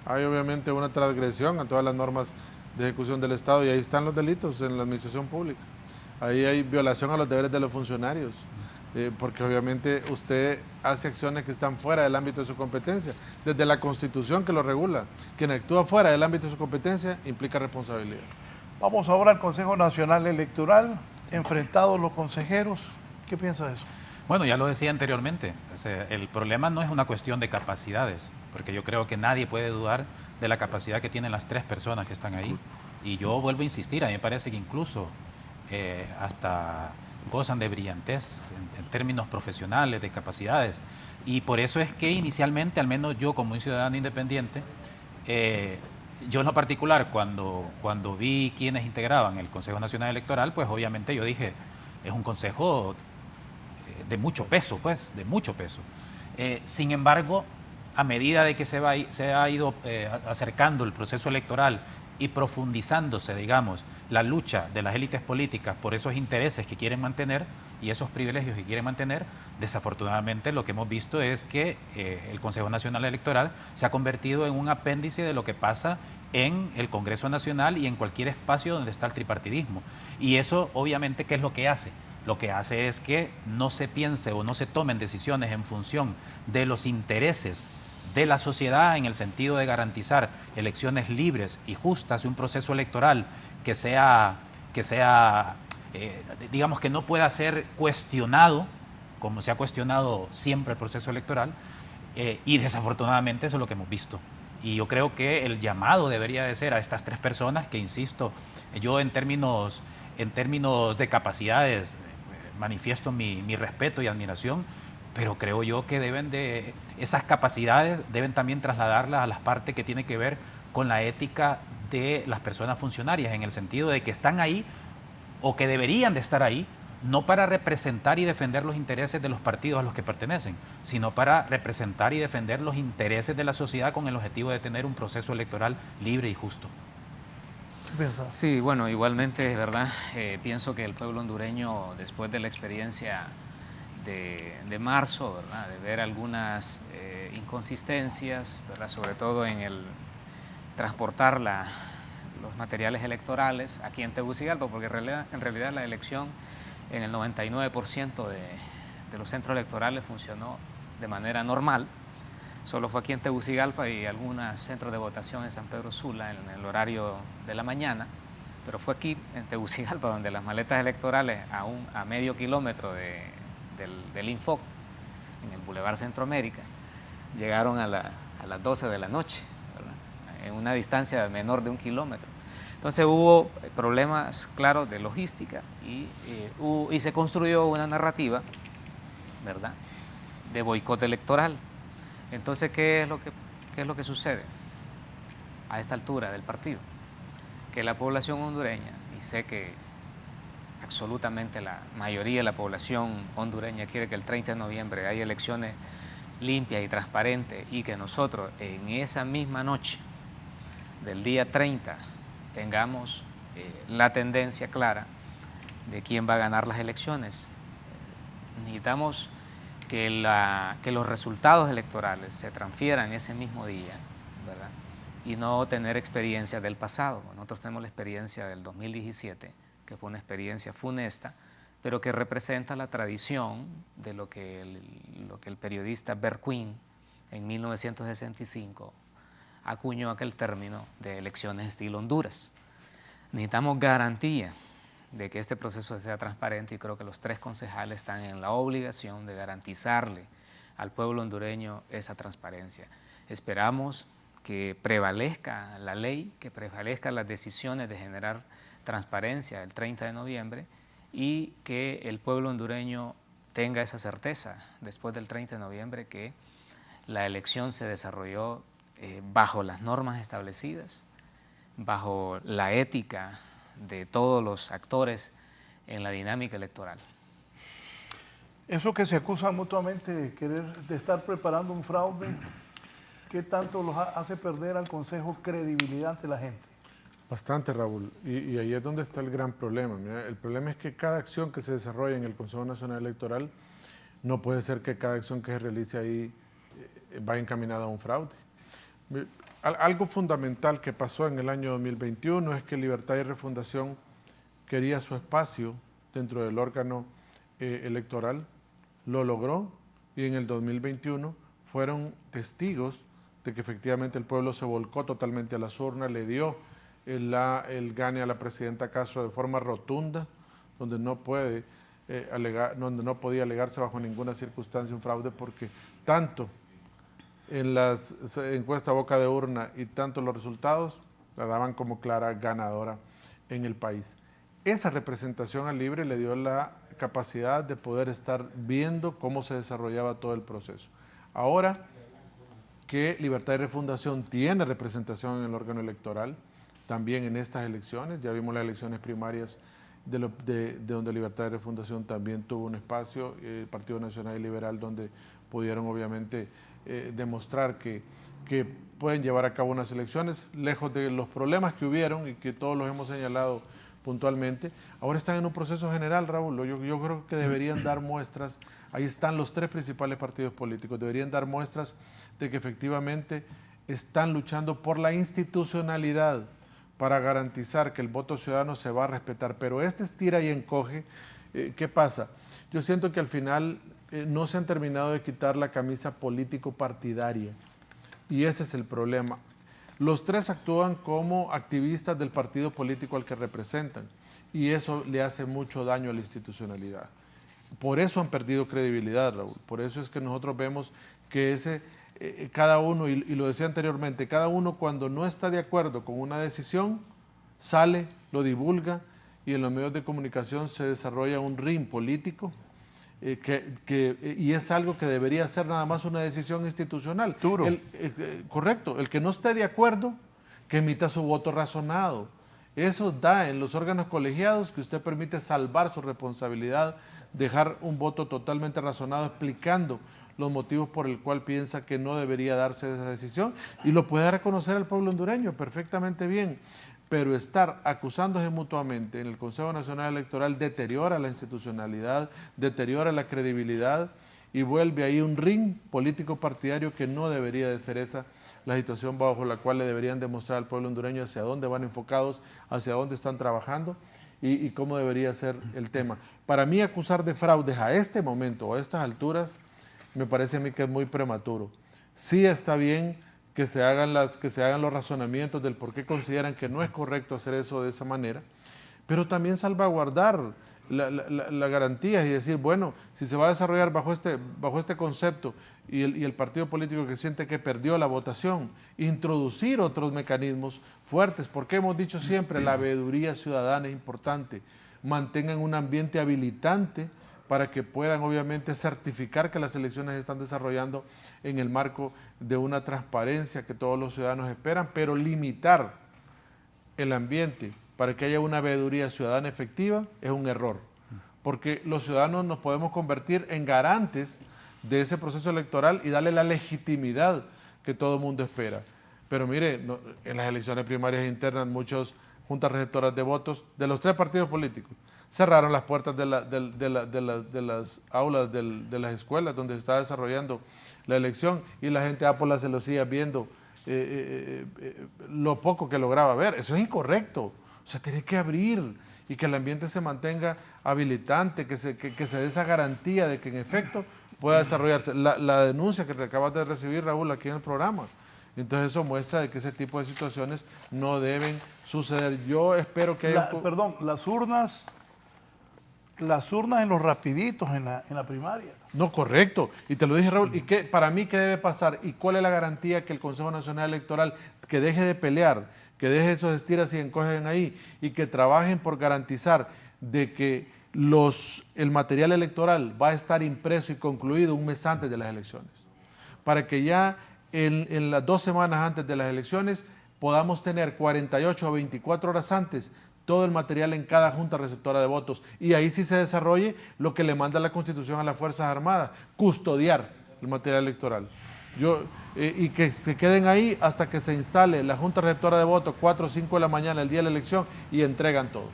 Hay obviamente una transgresión a todas las normas de ejecución del Estado y ahí están los delitos en la administración pública. Ahí hay violación a los deberes de los funcionarios, porque obviamente usted hace acciones que están fuera del ámbito de su competencia, desde la Constitución que lo regula. Quien actúa fuera del ámbito de su competencia implica responsabilidad. Vamos ahora al Consejo Nacional Electoral. enfrentados los consejeros. ¿Qué piensa de eso? Bueno, ya lo decía anteriormente, el problema no es una cuestión de capacidades, porque yo creo que nadie puede dudar de la capacidad que tienen las 3 personas que están ahí. Y yo vuelvo a insistir, a mí me parece que incluso hasta gozan de brillantez en términos profesionales, de capacidades. Y por eso es que inicialmente, al menos yo como un ciudadano independiente, yo en lo particular, cuando vi quienes integraban el Consejo Nacional Electoral, pues obviamente yo dije, es un consejo de mucho peso, pues, de mucho peso. Sin embargo, a medida de que se ha ido acercando el proceso electoral y profundizándose, digamos, la lucha de las élites políticas por esos intereses que quieren mantener y esos privilegios que quieren mantener, desafortunadamente lo que hemos visto es que el Consejo Nacional Electoral se ha convertido en un apéndice de lo que pasa en el Congreso Nacional y en cualquier espacio donde está el tripartidismo. Y eso, obviamente, ¿qué es lo que hace? Lo que hace es que no se piense o no se tomen decisiones en función de los intereses de la sociedad en el sentido de garantizar elecciones libres y justas y un proceso electoral que sea digamos, que no pueda ser cuestionado, como se ha cuestionado siempre el proceso electoral, y desafortunadamente eso es lo que hemos visto. Y yo creo que el llamado debería de ser a estas 3 personas que, insisto, yo en términos de capacidades manifiesto mi respeto y admiración, pero creo yo que esas capacidades deben también trasladarlas a las partes que tienen que ver con la ética de las personas funcionarias, en el sentido de que están ahí o que deberían de estar ahí, no para representar y defender los intereses de los partidos a los que pertenecen, sino para representar y defender los intereses de la sociedad con el objetivo de tener un proceso electoral libre y justo. ¿Qué piensas? Sí, bueno, igualmente, es verdad, pienso que el pueblo hondureño, después de la experiencia de marzo, ¿verdad?, de ver algunas inconsistencias, ¿verdad?, sobre todo en el transportar los materiales electorales aquí en Tegucigalpa, porque en realidad la elección en el 99% de los centros electorales funcionó de manera normal. Solo fue aquí en Tegucigalpa y algunos centros de votación en San Pedro Sula en el horario de la mañana, pero fue aquí en Tegucigalpa donde las maletas electorales a medio kilómetro del Infoc, en el Boulevard Centroamérica, llegaron a las 12 de la noche, ¿verdad?, en una distancia menor de 1 kilómetro. Entonces hubo problemas claros de logística y se construyó una narrativa, ¿verdad?, de boicot electoral. Entonces, ¿qué es lo que sucede a esta altura del partido? Que la población hondureña, y sé que absolutamente la mayoría de la población hondureña quiere que el 30 de noviembre haya elecciones limpias y transparentes y que nosotros en esa misma noche del día 30 tengamos la tendencia clara de quién va a ganar las elecciones. Necesitamos que los resultados electorales se transfieran ese mismo día, ¿verdad?, y no tener experiencias del pasado. Nosotros tenemos la experiencia del 2017, que fue una experiencia funesta, pero que representa la tradición de lo que el periodista Berquín en 1965 acuñó aquel término de elecciones estilo Honduras. Necesitamos garantía de que este proceso sea transparente y creo que los 3 concejales están en la obligación de garantizarle al pueblo hondureño esa transparencia. Esperamos que prevalezca la ley, que prevalezcan las decisiones de generar transparencia el 30 de noviembre y que el pueblo hondureño tenga esa certeza después del 30 de noviembre que la elección se desarrolló bajo las normas establecidas, bajo la ética de todos los actores en la dinámica electoral. Eso que se acusan mutuamente de estar preparando un fraude, ¿qué tanto los hace perder al Consejo credibilidad ante la gente? Bastante, Raúl, y ahí es donde está el gran problema. Mira, el problema es que cada acción que se desarrolla en el Consejo Nacional Electoral no puede ser que cada acción que se realice ahí va encaminada a un fraude. Algo fundamental que pasó en el año 2021 es que Libertad y Refundación quería su espacio dentro del órgano electoral, lo logró y en el 2021 fueron testigos de que efectivamente el pueblo se volcó totalmente a las urnas, le dio el gane a la presidenta Castro de forma rotunda, donde no puede donde no podía alegarse bajo ninguna circunstancia un fraude, porque tanto en las encuestas boca de urna y tanto los resultados la daban como clara ganadora en el país. Esa representación al libre le dio la capacidad de poder estar viendo cómo se desarrollaba todo el proceso. Ahora que Libertad y Refundación tiene representación en el órgano electoral, también en estas elecciones, ya vimos las elecciones primarias de donde Libertad y Refundación también tuvo un espacio, el Partido Nacional y Liberal, donde pudieron obviamente demostrar que pueden llevar a cabo unas elecciones, lejos de los problemas que hubieron y que todos los hemos señalado puntualmente. Ahora están en un proceso general, Raúl. Yo creo que deberían dar muestras, ahí están los tres principales partidos políticos, deberían dar muestras de que efectivamente están luchando por la institucionalidad para garantizar que el voto ciudadano se va a respetar. Pero este estira y encoge, ¿qué pasa? Yo siento que al final no se han terminado de quitar la camisa político-partidaria, y ese es el problema. Los tres actúan como activistas del partido político al que representan, y eso le hace mucho daño a la institucionalidad. Por eso han perdido credibilidad, Raúl. Por eso es que nosotros vemos que cada uno, y lo decía anteriormente, cada uno cuando no está de acuerdo con una decisión, sale, lo divulga, y en los medios de comunicación se desarrolla un ring político, y es algo que debería ser nada más una decisión institucional. Correcto, el que no esté de acuerdo, que emita su voto razonado. Eso da en los órganos colegiados que usted permite salvar su responsabilidad, dejar un voto totalmente razonado explicando los motivos por el cual piensa que no debería darse esa decisión, y lo puede dar a conocer al pueblo hondureño perfectamente bien. Pero estar acusándose mutuamente en el Consejo Nacional Electoral deteriora la institucionalidad, deteriora la credibilidad y vuelve ahí un ring político partidario que no debería de ser esa la situación bajo la cual le deberían demostrar al pueblo hondureño hacia dónde van enfocados, hacia dónde están trabajando y cómo debería ser el tema. Para mí acusar de fraudes a este momento o a estas alturas me parece a mí que es muy prematuro. Sí está bien que se hagan los razonamientos del por qué consideran que no es correcto hacer eso de esa manera, pero también salvaguardar la garantía y decir, bueno, si se va a desarrollar bajo este concepto y el partido político que siente que perdió la votación, introducir otros mecanismos fuertes, porque hemos dicho siempre, la veeduría ciudadana es importante, mantengan un ambiente habilitante para que puedan obviamente certificar que las elecciones se están desarrollando en el marco de una transparencia que todos los ciudadanos esperan, pero limitar el ambiente para que haya una veeduría ciudadana efectiva es un error, porque los ciudadanos nos podemos convertir en garantes de ese proceso electoral y darle la legitimidad que todo el mundo espera. Pero mire, en las elecciones primarias internas, muchas juntas receptoras de votos de los tres partidos políticos cerraron las puertas de las aulas de las escuelas donde se estaba desarrollando la elección, y la gente por las celosías viendo lo poco que lograba ver. Eso es incorrecto. O sea, tiene que abrir y que el ambiente se mantenga habilitante, que se dé esa garantía de que en efecto pueda desarrollarse. La denuncia que acabas de recibir, Raúl, aquí en el programa. Entonces eso muestra de que ese tipo de situaciones no deben suceder. Yo espero que Perdón, las urnas en los rapiditos en la primaria. No, correcto. Y te lo dije, Raúl. ¿Y qué, para mí qué debe pasar? ¿Y cuál es la garantía que el Consejo Nacional Electoral, que deje de pelear, que deje esos estiras y encogen ahí, y que trabajen por garantizar de que el material electoral va a estar impreso y concluido un mes antes de las elecciones? Para que ya en las 2 semanas antes de las elecciones podamos tener 48 o 24 horas antes todo el material en cada junta receptora de votos, y ahí sí se desarrolle lo que le manda la Constitución a las Fuerzas Armadas, custodiar el material electoral. Y que se queden ahí hasta que se instale la junta receptora de votos 4 o 5 de la mañana el día de la elección y entregan todo.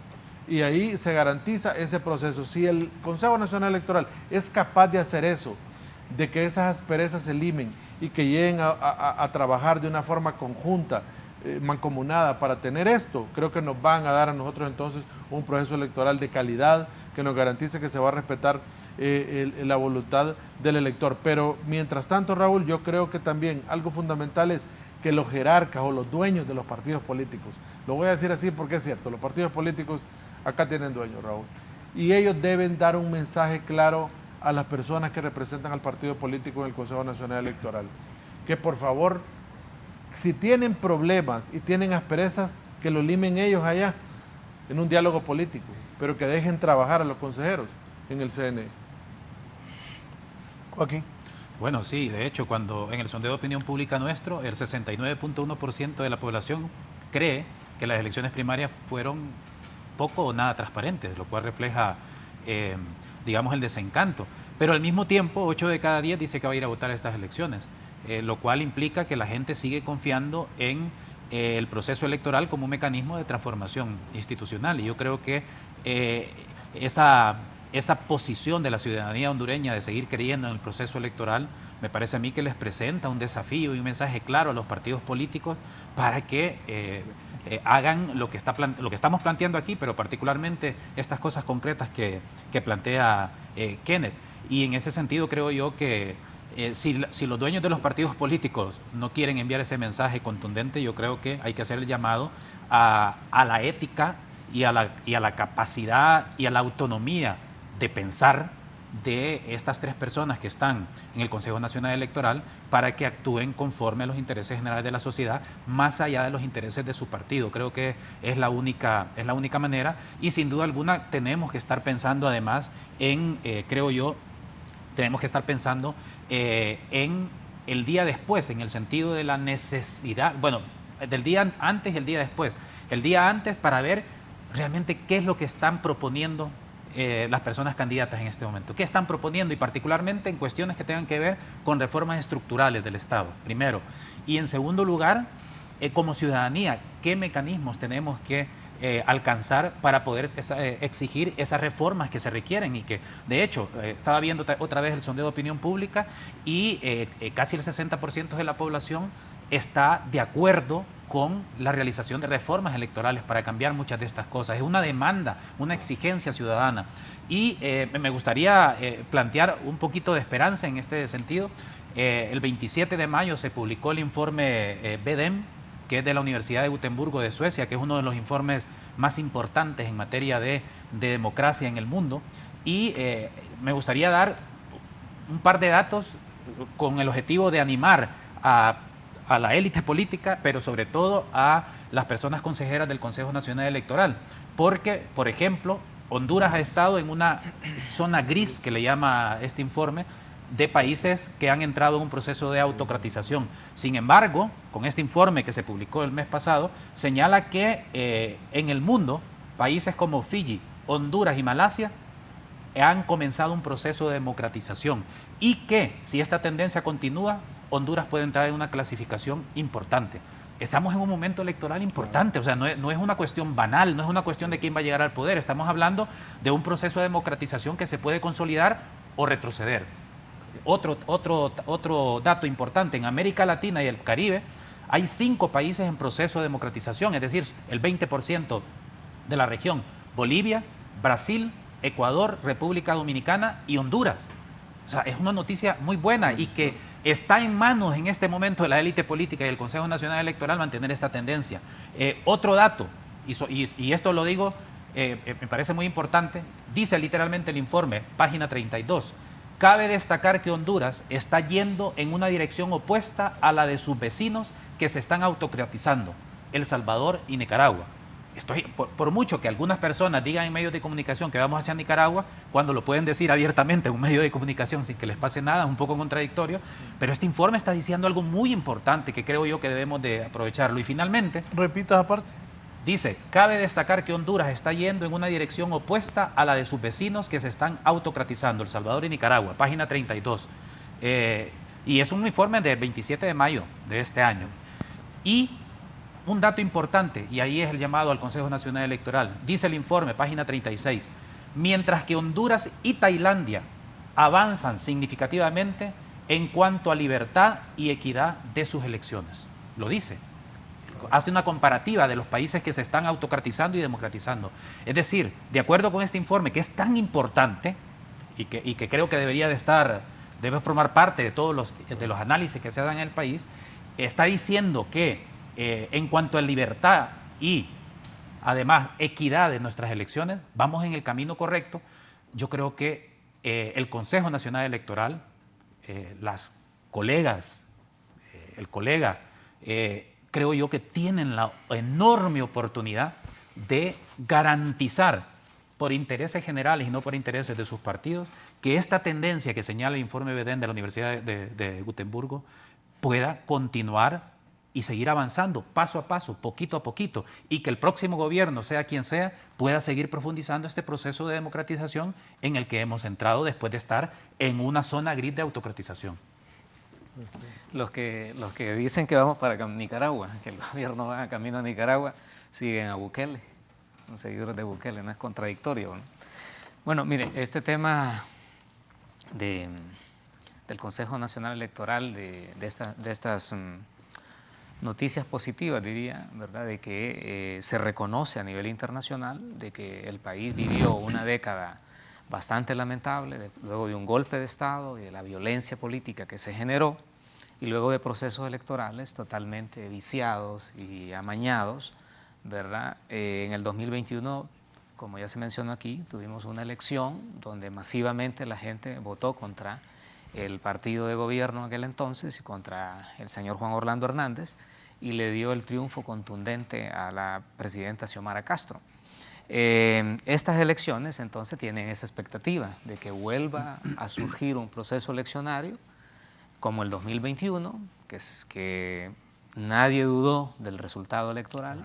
Y ahí se garantiza ese proceso. Si el Consejo Nacional Electoral es capaz de hacer eso, de que esas asperezas se limen y que lleguen a trabajar de una forma conjunta, mancomunada para tener esto, creo que nos van a dar a nosotros entonces un proceso electoral de calidad que nos garantice que se va a respetar la voluntad del elector. Pero mientras tanto, Raúl, yo creo que también algo fundamental es que los jerarcas o los dueños de los partidos políticos, lo voy a decir así porque es cierto, los partidos políticos acá tienen dueños, Raúl, y ellos deben dar un mensaje claro a las personas que representan al partido político en el Consejo Nacional Electoral. Que por favor, si tienen problemas y tienen asperezas, que lo limen ellos allá, en un diálogo político, pero que dejen trabajar a los consejeros en el CNE. Joaquín. Bueno, sí, de hecho, cuando en el sondeo de opinión pública nuestro, el 69.1% de la población cree que las elecciones primarias fueron poco o nada transparentes, lo cual refleja, digamos, el desencanto. Pero al mismo tiempo, 8 de cada 10 dice que va a ir a votar a estas elecciones, lo cual implica que la gente sigue confiando en el proceso electoral como un mecanismo de transformación institucional. Y yo creo que esa posición de la ciudadanía hondureña de seguir creyendo en el proceso electoral, me parece a mí que les presenta un desafío y un mensaje claro a los partidos políticos para que hagan lo que estamos planteando aquí, pero particularmente estas cosas concretas que plantea Kenneth. Y en ese sentido creo yo que si los dueños de los partidos políticos no quieren enviar ese mensaje contundente, yo creo que hay que hacer el llamado a la ética y a la capacidad y a la autonomía de pensar de estas tres personas que están en el Consejo Nacional Electoral para que actúen conforme a los intereses generales de la sociedad, más allá de los intereses de su partido. Creo que es la única manera, y sin duda alguna tenemos que estar pensando además tenemos que estar pensando en el día después, en el sentido de la necesidad, bueno, del día antes y el día después. El día antes para ver realmente qué es lo que están proponiendo las personas candidatas en este momento. ¿Qué están proponiendo? Y particularmente en cuestiones que tengan que ver con reformas estructurales del Estado, primero. Y en segundo lugar, como ciudadanía, ¿qué mecanismos tenemos que alcanzar para poder exigir esas reformas que se requieren? Y que, de hecho, estaba viendo otra vez el sondeo de opinión pública y casi el 60% de la población está de acuerdo con la realización de reformas electorales para cambiar muchas de estas cosas. Es una demanda, una exigencia ciudadana. Y me gustaría plantear un poquito de esperanza en este sentido. El 27 de mayo se publicó el informe BEDEM, que es de la Universidad de Gotemburgo de Suecia, que es uno de los informes más importantes en materia de democracia en el mundo. Y me gustaría dar un par de datos con el objetivo de animar a la élite política, pero sobre todo a las personas consejeras del Consejo Nacional Electoral. Porque, por ejemplo, Honduras ha estado en una zona gris, que le llama este informe, de países que han entrado en un proceso de autocratización. Sin embargo, con este informe que se publicó el mes pasado, señala que en el mundo, países como Fiji, Honduras y Malasia han comenzado un proceso de democratización y que, si esta tendencia continúa, Honduras puede entrar en una clasificación importante. Estamos en un momento electoral importante, o sea, no es una cuestión banal, no es una cuestión de quién va a llegar al poder, estamos hablando de un proceso de democratización que se puede consolidar o retroceder. Otro dato importante, en América Latina y el Caribe hay 5 países en proceso de democratización, es decir, el 20% de la región: Bolivia, Brasil, Ecuador, República Dominicana y Honduras. O sea, es una noticia muy buena y que está en manos en este momento de la élite política y del Consejo Nacional Electoral mantener esta tendencia. Otro dato, y esto lo digo, me parece muy importante, dice literalmente el informe, página 32, cabe destacar que Honduras está yendo en una dirección opuesta a la de sus vecinos que se están autocratizando, El Salvador y Nicaragua. Por mucho que algunas personas digan en medios de comunicación que vamos hacia Nicaragua, cuando lo pueden decir abiertamente en un medio de comunicación sin que les pase nada, es un poco contradictorio, pero este informe está diciendo algo muy importante que creo yo que debemos de aprovecharlo. Y finalmente... ¿Repitas aparte? Dice, cabe destacar que Honduras está yendo en una dirección opuesta a la de sus vecinos que se están autocratizando, El Salvador y Nicaragua, página 32. Y es un informe del 27 de mayo de este año. Y un dato importante, y ahí es el llamado al Consejo Nacional Electoral, dice el informe, página 36, mientras que Honduras y Tailandia avanzan significativamente en cuanto a libertad y equidad de sus elecciones. Lo dice. Hace una comparativa de los países que se están autocratizando y democratizando. Es decir, de acuerdo con este informe, que es tan importante y que creo que debe formar parte de todos los análisis que se dan en el país, está diciendo que en cuanto a libertad y además equidad de nuestras elecciones, vamos en el camino correcto. Yo creo que el Consejo Nacional Electoral, las colegas, el colega, creo yo que tienen la enorme oportunidad de garantizar, por intereses generales y no por intereses de sus partidos, que esta tendencia que señala el informe Bedén de la Universidad de Gotemburgo pueda continuar y seguir avanzando paso a paso, poquito a poquito, y que el próximo gobierno, sea quien sea, pueda seguir profundizando este proceso de democratización en el que hemos entrado después de estar en una zona gris de autocratización. Los que dicen que vamos para Nicaragua, que el gobierno va camino a Nicaragua, siguen a Bukele, los seguidores de Bukele, no es contradictorio, ¿no? Bueno, mire, este tema del Consejo Nacional Electoral, de estas noticias positivas, diría, ¿verdad?, de que se reconoce a nivel internacional de que el país vivió una década bastante lamentable, luego de un golpe de Estado y de la violencia política que se generó, y luego de procesos electorales totalmente viciados y amañados, ¿verdad? En el 2021, como ya se mencionó aquí, tuvimos una elección donde masivamente la gente votó contra el partido de gobierno en aquel entonces y contra el señor Juan Orlando Hernández, y le dio el triunfo contundente a la presidenta Xiomara Castro. Estas elecciones entonces tienen esa expectativa de que vuelva a surgir un proceso eleccionario como el 2021, que nadie dudó del resultado electoral,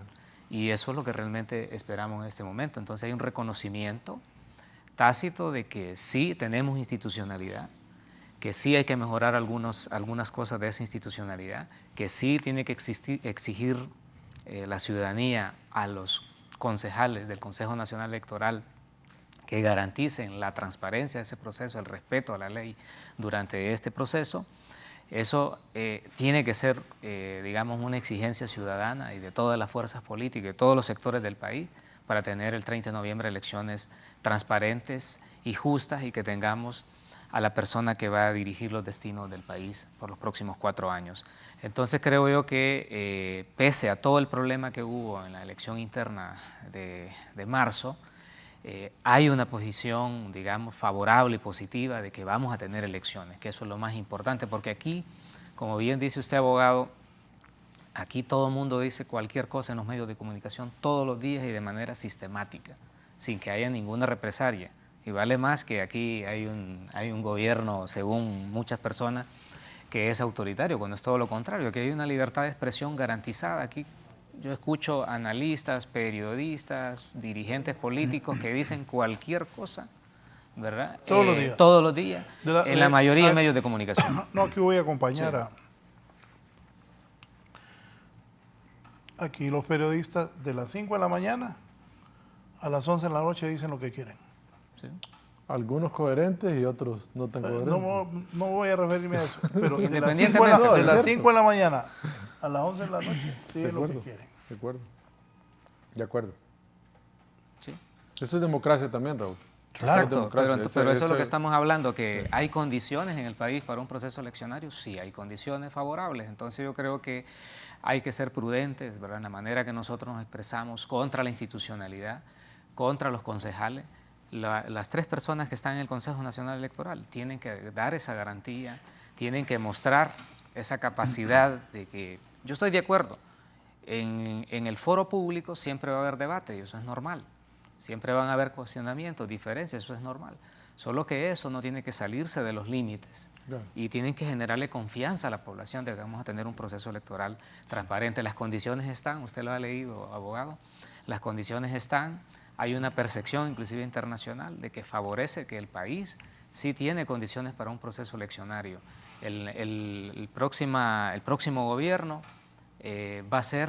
y eso es lo que realmente esperamos en este momento. Entonces hay un reconocimiento tácito de que sí tenemos institucionalidad, que sí hay que mejorar algunas cosas de esa institucionalidad, que sí tiene que exigir la ciudadanía a los concejales del Consejo Nacional Electoral que garanticen la transparencia de ese proceso, el respeto a la ley durante este proceso. Eso tiene que ser, digamos, una exigencia ciudadana y de todas las fuerzas políticas, de todos los sectores del país, para tener el 30 de noviembre elecciones transparentes y justas, y que tengamos a la persona que va a dirigir los destinos del país por los próximos 4 años. Entonces creo yo que pese a todo el problema que hubo en la elección interna de marzo, hay una posición, digamos, favorable y positiva de que vamos a tener elecciones, que eso es lo más importante, porque aquí, como bien dice usted, abogado, aquí todo el mundo dice cualquier cosa en los medios de comunicación todos los días y de manera sistemática, sin que haya ninguna represalia. Y vale más que aquí hay un gobierno, según muchas personas, que es autoritario, cuando es todo lo contrario, que hay una libertad de expresión garantizada. Aquí yo escucho analistas, periodistas, dirigentes políticos que dicen cualquier cosa, ¿verdad? Todos los días. Todos los días, en la mayoría de medios de comunicación. No, aquí voy a acompañar Sí. Aquí los periodistas de las 5 de la mañana a las 11 de la noche dicen lo que quieren. Sí. Algunos coherentes y otros no tan coherentes. No voy a referirme a eso, pero de las 5 Independientemente. de, las 5 de la mañana a las 11 de la noche dicen lo que quieren. De acuerdo. De acuerdo. Sí. Esto es democracia también, Raúl. Exacto, pero Eso- eso es lo eso- que estamos hablando, que hay condiciones en el país para un proceso eleccionario, sí, hay condiciones favorables. Entonces yo creo que hay que ser prudentes, ¿verdad?, en la manera que nosotros nos expresamos contra la institucionalidad, contra los concejales. Las 3 personas que están en el Consejo Nacional Electoral tienen que dar esa garantía, tienen que mostrar esa capacidad de que, yo estoy de acuerdo, en el foro público siempre va a haber debate y eso es normal. Siempre van a haber cuestionamientos, diferencias, eso es normal. Solo que eso no tiene que salirse de los límites. Claro. Y tienen que generarle confianza a la población de que vamos a tener un proceso electoral transparente. Las condiciones están, usted lo ha leído, abogado, las condiciones están, hay una percepción inclusive internacional de que favorece que el país sí tiene condiciones para un proceso eleccionario. El próximo gobierno va a ser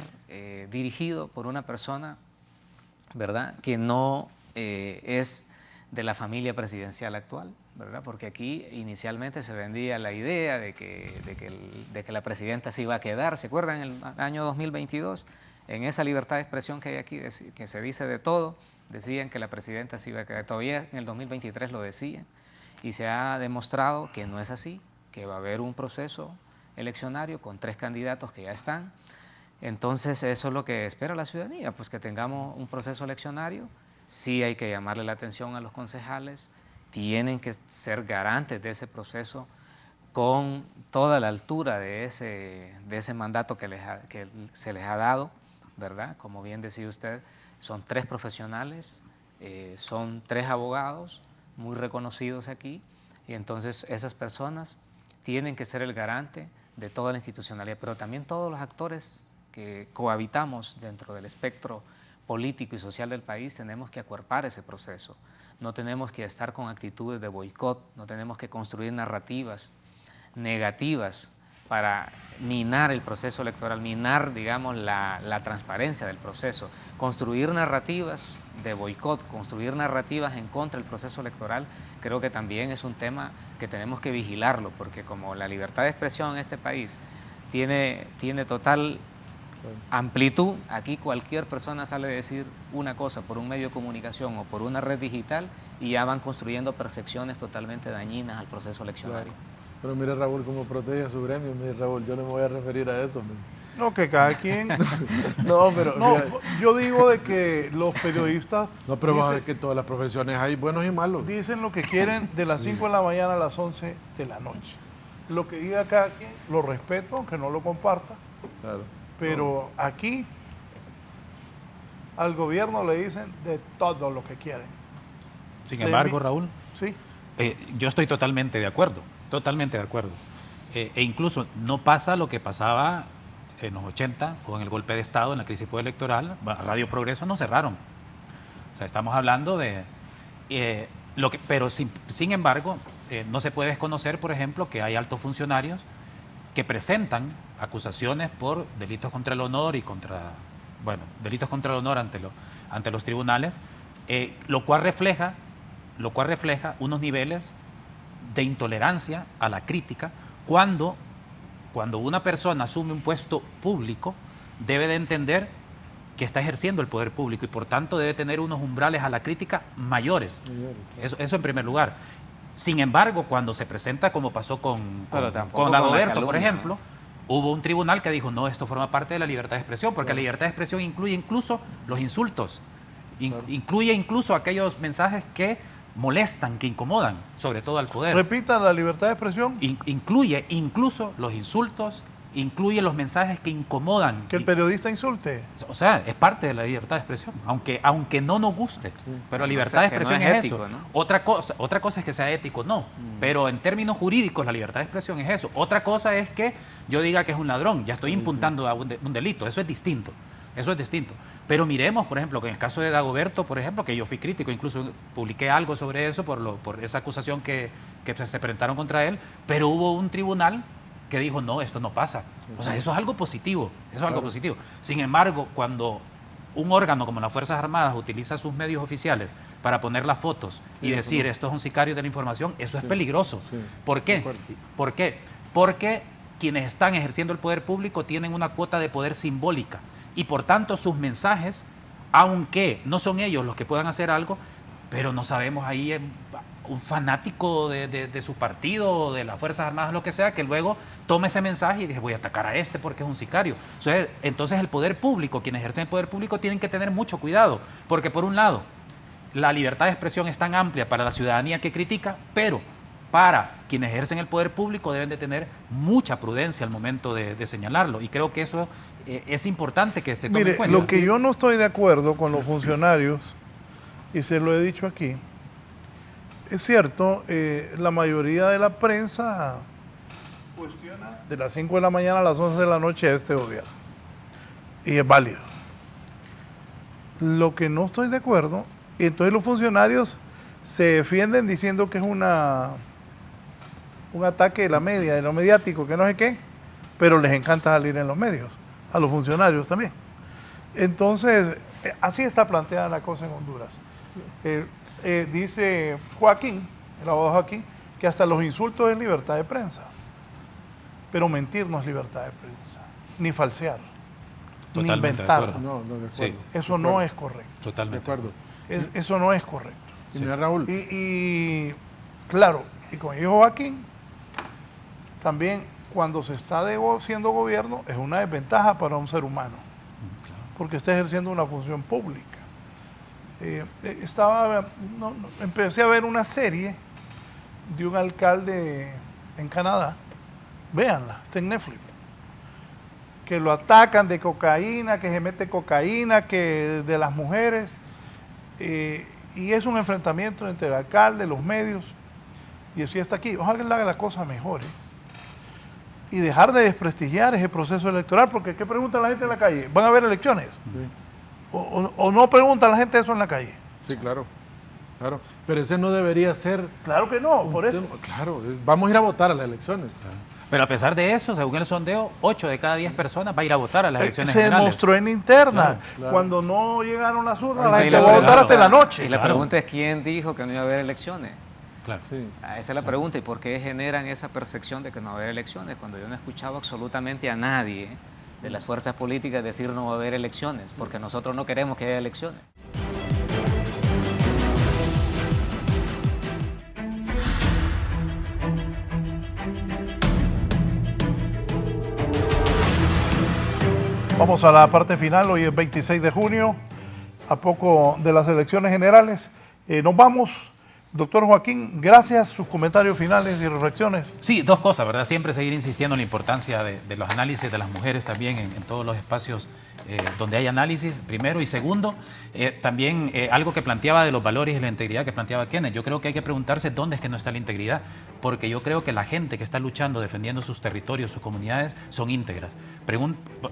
dirigido por una persona, ¿verdad?, que no es de la familia presidencial actual, ¿verdad? Porque aquí inicialmente se vendía la idea de que la presidenta se iba a quedar. ¿Se acuerdan? En el año 2022, en esa libertad de expresión que hay aquí, que se dice de todo, decían que la presidenta se iba a quedar. Todavía en el 2023 lo decían, y se ha demostrado que no es así, que va a haber un proceso eleccionario con 3 candidatos que ya están, Entonces eso es lo que espera la ciudadanía, pues que tengamos un proceso eleccionario. Sí hay que llamarle la atención a los concejales, tienen que ser garantes de ese proceso con toda la altura de ese mandato que se les ha dado, ¿verdad? Como bien decía usted, son 3 profesionales, son 3 abogados muy reconocidos aquí, y entonces esas personas tienen que ser el garante de toda la institucionalidad, pero también todos los actores que cohabitamos dentro del espectro político y social del país tenemos que acuerpar ese proceso. No tenemos que estar con actitudes de boicot, no tenemos que construir narrativas negativas para minar el proceso electoral, minar, digamos, la transparencia del proceso. Construir narrativas de boicot, construir narrativas en contra del proceso electoral, creo que también es un tema que tenemos que vigilarlo, porque como la libertad de expresión en este país tiene total amplitud, aquí cualquier persona sale a decir una cosa por un medio de comunicación o por una red digital y ya van construyendo percepciones totalmente dañinas al proceso eleccionario. Claro. Pero mire, Raúl, cómo protege a su gremio. Mire, Raúl, yo no me voy a referir a eso. No, que cada quien... No, pero... No, mira, yo digo de que los periodistas... no, pero vamos a ver que todas las profesiones hay buenos y malos. Dicen lo que quieren de las 5 de la mañana a las 11 de la noche. Lo que diga cada quien, lo respeto, aunque no lo comparta. Claro. Pero aquí al gobierno le dicen de todo lo que quieren. Sin embargo, Raúl, Sí. yo estoy totalmente de acuerdo, totalmente de acuerdo. E incluso no pasa lo que pasaba en los 80 o en el golpe de Estado, en la crisis postelectoral. Radio Progreso no cerraron. O sea, estamos hablando de... pero sin embargo, no se puede desconocer, por ejemplo, que hay altos funcionarios que presentan acusaciones por delitos contra el honor y delitos contra el honor ante los tribunales, lo cual refleja unos niveles de intolerancia a la crítica cuando una persona asume un puesto público, debe de entender que está ejerciendo el poder público y por tanto debe tener unos umbrales a la crítica mayores. Eso en primer lugar. Sin embargo, cuando se presenta, como pasó con Dagoberto, por ejemplo, hubo un tribunal que dijo, no, esto forma parte de la libertad de expresión, porque la libertad de expresión incluye incluso los insultos, incluye incluso aquellos mensajes que molestan, que incomodan, sobre todo al poder. Repita, la libertad de expresión. Incluye incluso los insultos, incluye los mensajes que incomodan. Que el periodista insulte. O sea, es parte de la libertad de expresión, aunque no nos guste, pero la libertad de expresión no es es ético, eso. ¿no? Otra cosa es que sea ético, no. Pero en términos jurídicos la libertad de expresión es eso. Otra cosa es que yo diga que es un ladrón, ya estoy impuntando a un delito, eso es distinto. Eso es distinto. Pero miremos, por ejemplo, que en el caso de Dagoberto, por ejemplo, que yo fui crítico, incluso publiqué algo sobre eso por esa acusación que se presentaron contra él, pero hubo un tribunal que dijo, no, esto no pasa. O sea, eso es algo positivo, positivo. Sin embargo, cuando un órgano como las Fuerzas Armadas utiliza sus medios oficiales para poner las fotos y decir, esto es un sicario de la información, eso es peligroso. Sí. ¿Por qué? ¿Por qué? Porque quienes están ejerciendo el poder público tienen una cuota de poder simbólica y por tanto sus mensajes, aunque no son ellos los que puedan hacer algo, pero no sabemos ahí un fanático de su partido o de las Fuerzas Armadas, lo que sea, que luego tome ese mensaje y dice, voy a atacar a este porque es un sicario. Entonces el poder público, quienes ejercen el poder público tienen que tener mucho cuidado, porque por un lado, la libertad de expresión es tan amplia para la ciudadanía que critica, pero para quienes ejercen el poder público deben de tener mucha prudencia al momento de señalarlo. Y creo que eso es importante que se tome en cuenta. Lo que yo no estoy de acuerdo con los funcionarios, y se lo he dicho aquí, es cierto, la mayoría de la prensa cuestiona de las 5 de la mañana a las 11 de la noche a este gobierno. Y es válido. Lo que no estoy de acuerdo, y entonces los funcionarios se defienden diciendo que es un ataque de la media, de lo mediático, que no sé qué, pero les encanta salir en los medios, a los funcionarios también. Entonces, así está planteada la cosa en Honduras. Dice Joaquín, el abogado Joaquín, que hasta los insultos es libertad de prensa, pero mentir no es libertad de prensa, ni falsear, ni inventar. No, de acuerdo. Sí. Eso no es correcto. Totalmente. De acuerdo. Eso no es correcto. Y mira, Raúl, Y claro, y como dijo Joaquín, también cuando se está siendo gobierno es una desventaja para un ser humano, porque está ejerciendo una función pública. Empecé a ver una serie de un alcalde en Canadá, véanla, está en Netflix, que lo atacan de cocaína, que se mete cocaína, que de las mujeres, y es un enfrentamiento entre el alcalde, los medios, y así está aquí. Ojalá que la cosa mejore y dejar de desprestigiar ese proceso electoral, porque ¿qué pregunta la gente en la calle? ¿Van a haber elecciones? Sí. ¿O no pregunta la gente eso en la calle? Sí, claro. Claro, pero ese no debería ser... Claro que no, por eso. Claro, vamos a ir a votar a las elecciones. Claro. Pero a pesar de eso, según el sondeo, 8 de cada 10 personas va a ir a votar a las elecciones se generales. demostró en interna. Claro. Cuando no llegaron las urnas, Sí, la gente va a votar hasta la noche. Y la pregunta es, ¿quién dijo que no iba a haber elecciones? Claro. Sí. Esa es la pregunta. ¿Y por qué generan esa percepción de que no va a haber elecciones? Cuando yo no he escuchado absolutamente a nadie de las fuerzas políticas decir no va a haber elecciones, porque nosotros no queremos que haya elecciones. Vamos a la parte final, hoy es 26 de junio, a poco de las elecciones generales. Nos vamos, doctor Joaquín, gracias, sus comentarios finales y reflexiones. Sí, dos cosas, ¿verdad? Siempre seguir insistiendo en la importancia de los análisis de las mujeres también en todos los espacios donde hay análisis, primero. Y segundo, también algo que planteaba de los valores y la integridad que planteaba Kenneth. Yo creo que hay que preguntarse dónde es que no está la integridad, porque yo creo que la gente que está luchando, defendiendo sus territorios, sus comunidades, son íntegras.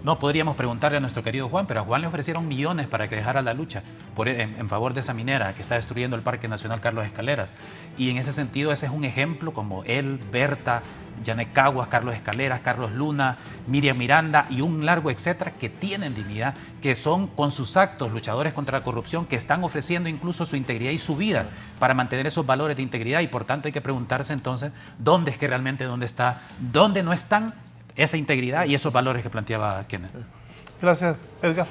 No podríamos preguntarle a nuestro querido Juan, pero a Juan le ofrecieron millones para que dejara la lucha en favor de esa minera que está destruyendo el Parque Nacional Carlos Escaleras. Y en ese sentido, ese es un ejemplo como él, Berta, Janet Caguas, Carlos Escaleras, Carlos Luna, Miriam Miranda y un largo etcétera, que tienen dignidad, que son con sus actos luchadores contra la corrupción, que están ofreciendo incluso su integridad y su vida para mantener esos valores de integridad. Y por tanto hay que preguntarse entonces dónde es que realmente dónde no están esa integridad y esos valores que planteaba Kenneth. Gracias, Edgar.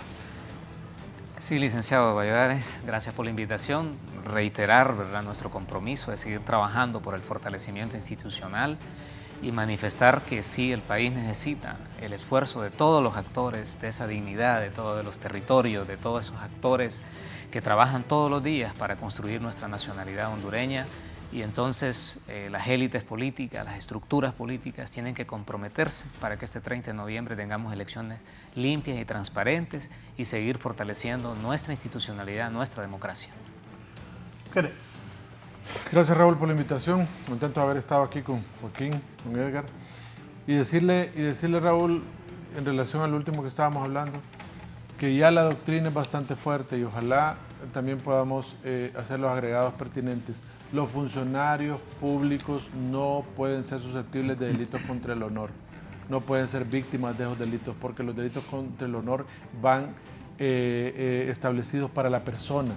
Sí, licenciado Valladares, gracias por la invitación. Reiterar, ¿verdad?, nuestro compromiso de seguir trabajando por el fortalecimiento institucional y manifestar que sí, el país necesita el esfuerzo de todos los actores, de esa dignidad, de todos los territorios, de todos esos actores que trabajan todos los días para construir nuestra nacionalidad hondureña. Y entonces las élites políticas, las estructuras políticas tienen que comprometerse para que este 30 de noviembre tengamos elecciones limpias y transparentes y seguir fortaleciendo nuestra institucionalidad, nuestra democracia. Gracias, Raúl, por la invitación. Contento de haber estado aquí con Joaquín, con Edgar. Y decirle, Raúl, en relación al último que estábamos hablando, que ya la doctrina es bastante fuerte y ojalá también podamos hacer los agregados pertinentes. Los funcionarios públicos no pueden ser susceptibles de delitos contra el honor. No pueden ser víctimas de esos delitos porque los delitos contra el honor van establecidos para la persona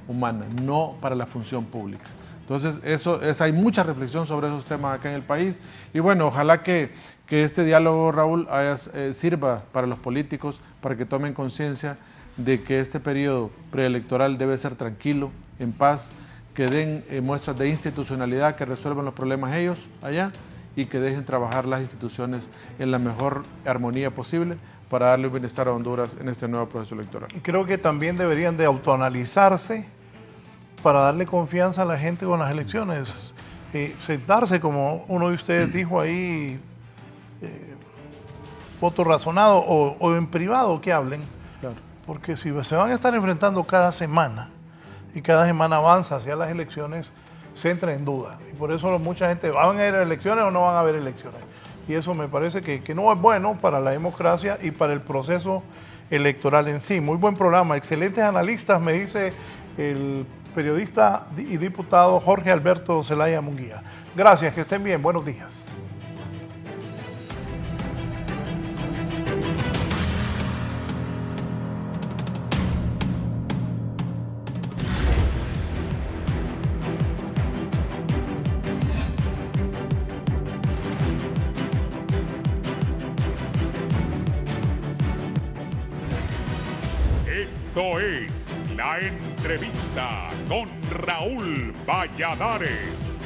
humana, no para la función pública. Entonces, hay mucha reflexión sobre esos temas acá en el país. Y bueno, ojalá que este diálogo, Raúl, sirva para los políticos, para que tomen conciencia de que este periodo preelectoral debe ser tranquilo, en paz, que den muestras de institucionalidad, que resuelvan los problemas ellos allá y que dejen trabajar las instituciones en la mejor armonía posible para darle un bienestar a Honduras en este nuevo proceso electoral. Y creo que también deberían de autoanalizarse para darle confianza a la gente con las elecciones. Sentarse, como uno de ustedes dijo ahí, voto razonado o en privado que hablen. Claro. Porque si se van a estar enfrentando cada semana y cada semana avanza hacia las elecciones, se entra en duda. Y por eso mucha gente, ¿van a haber elecciones o no van a haber elecciones? Y eso me parece que no es bueno para la democracia y para el proceso electoral en sí. Muy buen programa, excelentes analistas, me dice el periodista y diputado Jorge Alberto Zelaya Munguía. Gracias, que estén bien, buenos días. Esto es La Entrevista con Raúl Valladares.